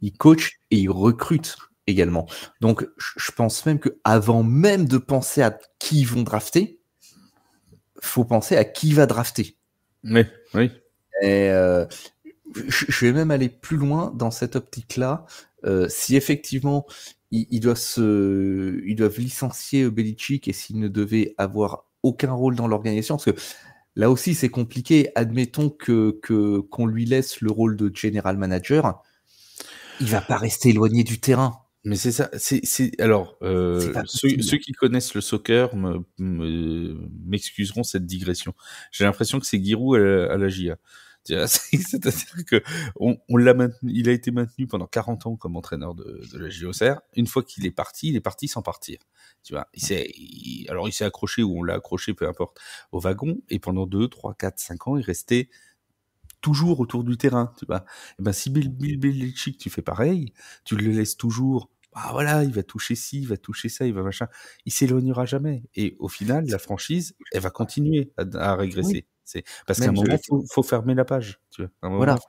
Il coach et il recrute également. Donc, je pense même qu'avant même de penser à qui ils vont drafter, faut penser à qui va drafter. Oui. Et je vais même aller plus loin dans cette optique-là. Si effectivement ils doivent licencier Belichick et s'il ne devait avoir aucun rôle dans l'organisation, parce que là aussi c'est compliqué. Admettons qu'on lui laisse le rôle de general manager, il va pas rester éloigné du terrain. Mais c'est ça. Alors, C'est pas possible. ceux qui connaissent le soccer m'excuseront cette digression. J'ai l'impression que c'est Giroud à la GIA. C'est-à-dire que on l'a maintenu, il a été maintenu pendant 40 ans comme entraîneur de la JOCR. Une fois qu'il est parti sans partir. Tu vois, il s'est accroché ou on l'a accroché, peu importe, au wagon. Et pendant 2, 3, 4, 5 ans, il restait toujours autour du terrain, tu vois. Et ben, si Bill Belichick, tu fais pareil, tu le laisses toujours, bah voilà, il va toucher ci, il va toucher ça, il va machin, il s'éloignera jamais. Et au final, la franchise, elle va continuer à régresser. Oui. C'est parce qu'à un Même moment, faut fermer la page, tu vois. À un moment, voilà.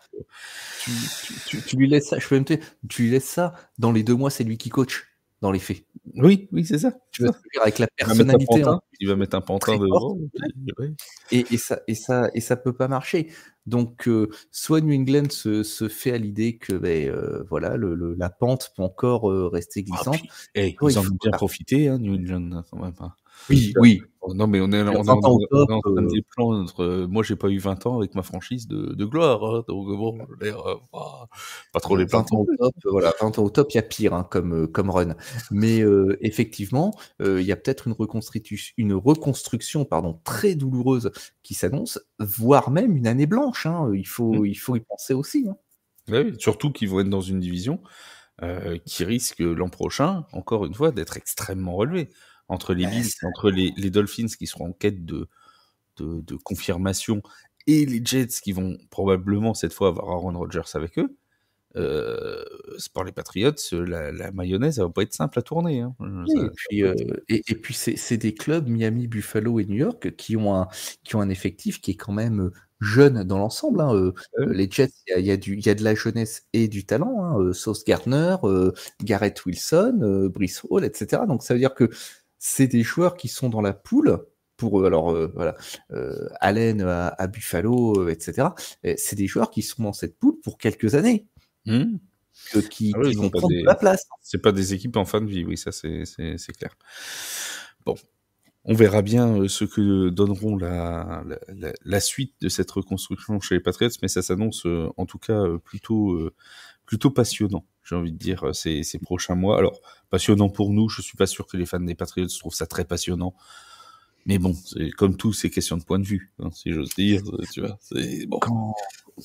Tu lui laisses ça, je peux même te dire, tu lui laisses ça, dans les 2 mois, c'est lui qui coach, dans les faits. Oui, c'est ça. Tu vois ce que je veux dire, avec la Il va mettre un personnalité pantin, il va mettre un pantin très devant. forte, Ouais. et ça peut pas marcher. Donc, soit New England se fait à l'idée que, voilà, la pente peut encore rester glissante. Soit Ils en ont bien profité, hein, New England, quand même. Hein. Oui. Oh, non, mais on est 20 ans au top, en train de les plaindre. Moi, j'ai pas eu 20 ans avec ma franchise de gloire, hein, donc bon, je veux dire, pas trop les 20 plaindre ans non au plus. top, voilà, 20 ans au top, il y a pire, hein, comme run. Mais, effectivement, il y a peut-être une reconstruction, pardon, très douloureuse qui s'annonce, voire même une année blanche, hein. Il faut y penser aussi, hein. Oui, surtout qu'ils vont être dans une division qui risque l'an prochain, encore une fois, d'être extrêmement relevée. Entre les Bills, entre les Dolphins qui seront en quête de confirmation et les Jets qui vont probablement cette fois avoir Aaron Rodgers avec eux. C'est pour les Patriots, la mayonnaise, ça va pas être simple à tourner. Hein. Oui, et puis c'est des clubs, Miami, Buffalo et New York, qui ont un effectif qui est quand même jeune dans l'ensemble, hein. Les Jets, il y a de la jeunesse et du talent, hein. Sauce Gardner, Garrett Wilson, Breece Hall, etc. Donc ça veut dire que c'est des joueurs qui sont dans la poule pour alors voilà, Allen à Buffalo, etc. C'est des joueurs qui sont dans cette poule pour quelques années, qui vont prendre de la place. C'est pas des équipes en fin de vie, oui, ça c'est clair. Bon, on verra bien ce que donneront la suite de cette reconstruction chez les Patriots, mais ça s'annonce en tout cas plutôt passionnant, j'ai envie de dire, ces prochains mois. Alors, passionnant pour nous, je suis pas sûr que les fans des Patriots trouvent ça très passionnant. Mais bon, c'est comme tout, c'est question de point de vue, hein, si j'ose dire, tu vois. C'est bon.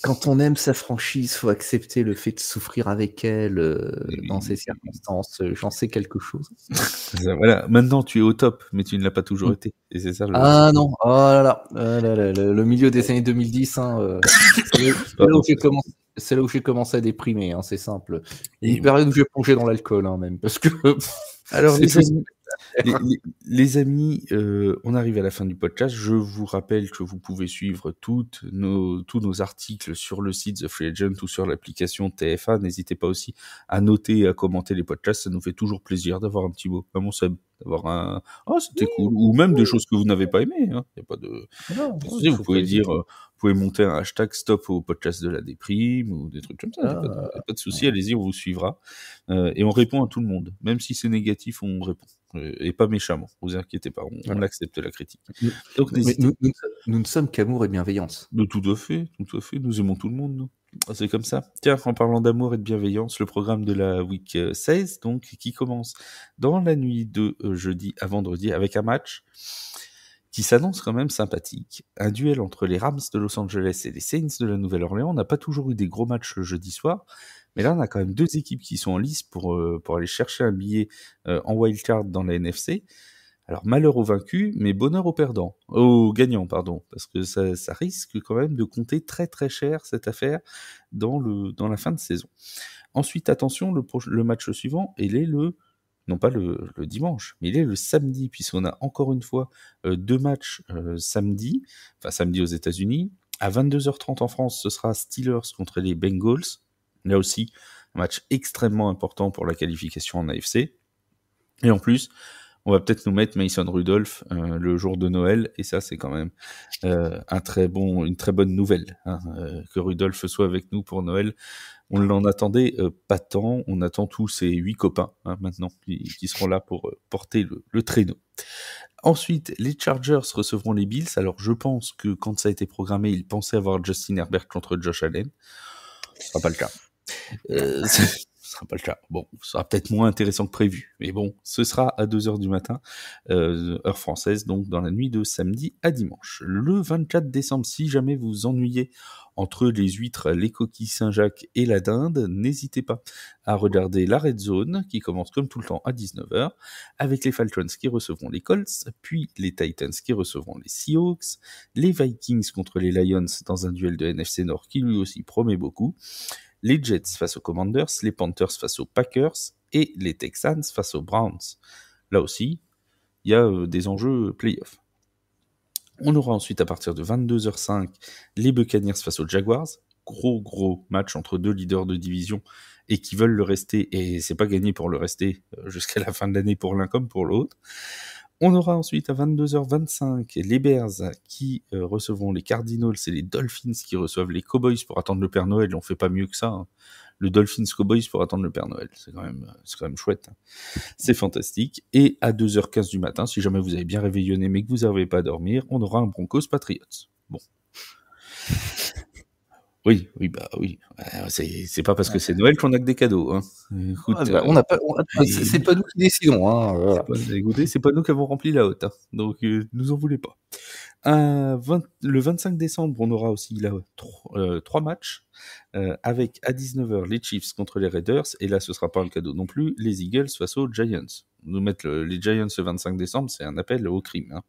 Quand on aime sa franchise, faut accepter le fait de souffrir avec elle dans ces circonstances. J'en sais quelque chose. Voilà, maintenant tu es au top, mais tu ne l'as pas toujours été. Et c'est ça. Ah non, oh là là, le milieu des années 2010, hein, c'est là où j'ai commencé à déprimer, hein, c'est simple. Une période où j'ai plongé dans l'alcool, hein, même, parce que. Alors les amis, on arrive à la fin du podcast. Je vous rappelle que vous pouvez suivre tous nos articles sur le site The Free Agent ou sur l'application TFA. N'hésitez pas aussi à noter et à commenter les podcasts. Ça nous fait toujours plaisir d'avoir un petit mot. Vraiment, ça d'avoir un c'était cool, ou même des choses que vous n'avez pas aimées. Hein. Y a pas de vous pouvez dire, vous pouvez monter un hashtag stop au podcast de la déprime ou des trucs comme ça. Y a pas de souci, allez-y, on vous suivra et on répond à tout le monde, même si c'est négatif, on répond. Et pas méchamment, vous inquiétez pas, on accepte la critique. Donc, nous ne sommes qu'amour et bienveillance. Tout à fait, nous aimons tout le monde, nous. C'est comme ça. Tiens, en parlant d'amour et de bienveillance, le programme de la week 16, donc, qui commence dans la nuit de jeudi à vendredi avec un match qui s'annonce quand même sympathique. Un duel entre les Rams de Los Angeles et les Saints de la Nouvelle-Orléans. On n'a pas toujours eu des gros matchs le jeudi soir, mais là, on a quand même deux équipes qui sont en lice pour aller chercher un billet en wildcard dans la NFC. Alors, malheur aux vaincus, mais bonheur aux gagnants, pardon, parce que ça risque quand même de compter très très cher, cette affaire, dans la fin de saison. Ensuite, attention, le match suivant, il est non pas le dimanche, mais il est le samedi, puisqu'on a encore une fois deux matchs samedi aux États-Unis. À 22h30 en France, ce sera Steelers contre les Bengals. Là aussi, un match extrêmement important pour la qualification en AFC. Et en plus, on va peut-être nous mettre Mason Rudolph le jour de Noël, et ça c'est quand même une très bonne nouvelle, hein, que Rudolph soit avec nous pour Noël. On l'en attendait pas tant, on attend tous ces 8 copains maintenant qui seront là pour porter le traîneau. Ensuite, les Chargers recevront les Bills. Alors je pense que quand ça a été programmé, ils pensaient avoir Justin Herbert contre Josh Allen. Ce sera pas le cas. Ce sera pas le cas. Bon, ce sera peut-être moins intéressant que prévu. Mais bon, ce sera à 2h du matin, heure française, donc dans la nuit de samedi à dimanche. Le 24 décembre, si jamais vous vous ennuyez entre les huîtres, les coquilles Saint-Jacques et la dinde, n'hésitez pas à regarder la Red Zone, qui commence comme tout le temps à 19h, avec les Falcons qui recevront les Colts, puis les Titans qui recevront les Seahawks, les Vikings contre les Lions dans un duel de NFC Nord qui lui aussi promet beaucoup, les Jets face aux Commanders, les Panthers face aux Packers et les Texans face aux Browns. Là aussi, il y a des enjeux playoff. On aura ensuite à partir de 22h05 les Buccaneers face aux Jaguars. Gros match entre deux leaders de division et qui veulent le rester, et c'est pas gagné pour le rester jusqu'à la fin de l'année pour l'un comme pour l'autre. On aura ensuite à 22h25 les Bears qui recevront les Cardinals et les Dolphins qui reçoivent les Cowboys pour attendre le Père Noël. On fait pas mieux que ça, hein. Le Dolphins Cowboys pour attendre le Père Noël, c'est quand même chouette, hein. C'est fantastique. Et à 2h15 du matin, si jamais vous avez bien réveillonné mais que vous n'arrivez pas à dormir, on aura un Broncos Patriots. Bon. Oui. C'est pas parce que c'est Noël qu'on a que des cadeaux, hein. Écoute, c'est pas nous qui décidons, hein. Voilà. Écoutez, c'est pas nous qui avons rempli la haute, hein. Donc nous en voulez pas. Le 25 décembre, on aura aussi là 3 matchs, avec à 19h les Chiefs contre les Raiders, et là ce sera pas un cadeau non plus, les Eagles face aux Giants. Nous mettre les Giants le 25 décembre, c'est un appel au crime, hein.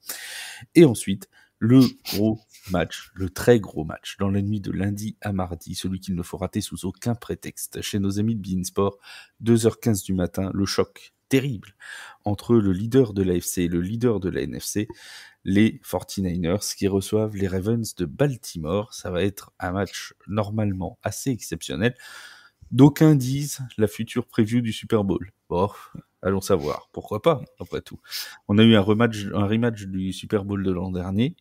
Et ensuite, le gros match, le très gros match, dans la nuit de lundi à mardi, celui qu'il ne faut rater sous aucun prétexte, chez nos amis de beIN Sport, 2h15 du matin, le choc terrible entre le leader de l'AFC et le leader de la NFC, les 49ers qui reçoivent les Ravens de Baltimore. Ça va être un match normalement assez exceptionnel. D'aucuns disent la future preview du Super Bowl. Bon, allons savoir. Pourquoi pas, après tout. On a eu un rematch du Super Bowl de l'an dernier,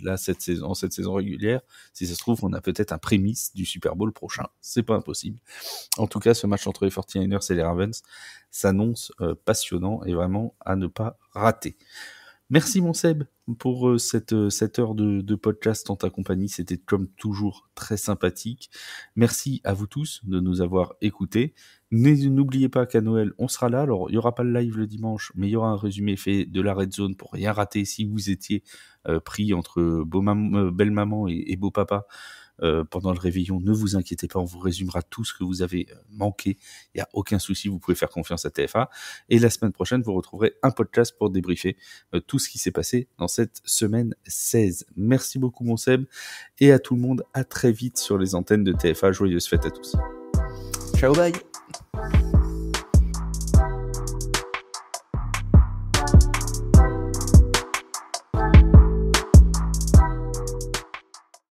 là, cette saison régulière. Si ça se trouve, on a peut-être un prémisse du Super Bowl prochain. C'est pas impossible. En tout cas, ce match entre les 49ers et les Ravens s'annonce passionnant et vraiment à ne pas rater. Merci mon Seb pour cette heure de podcast en ta compagnie, c'était comme toujours très sympathique. Merci à vous tous de nous avoir écoutés. N'oubliez pas qu'à Noël, on sera là. Alors, il n'y aura pas le live le dimanche, mais il y aura un résumé fait de la Red Zone pour rien rater si vous étiez pris entre belle maman et beau papa. Pendant le réveillon, ne vous inquiétez pas, on vous résumera tout ce que vous avez manqué, il n'y a aucun souci, vous pouvez faire confiance à TFA, et la semaine prochaine, vous retrouverez un podcast pour débriefer tout ce qui s'est passé dans cette semaine 16. Merci beaucoup mon Seb, et à tout le monde, à très vite sur les antennes de TFA, joyeuses fêtes à tous. Ciao, bye.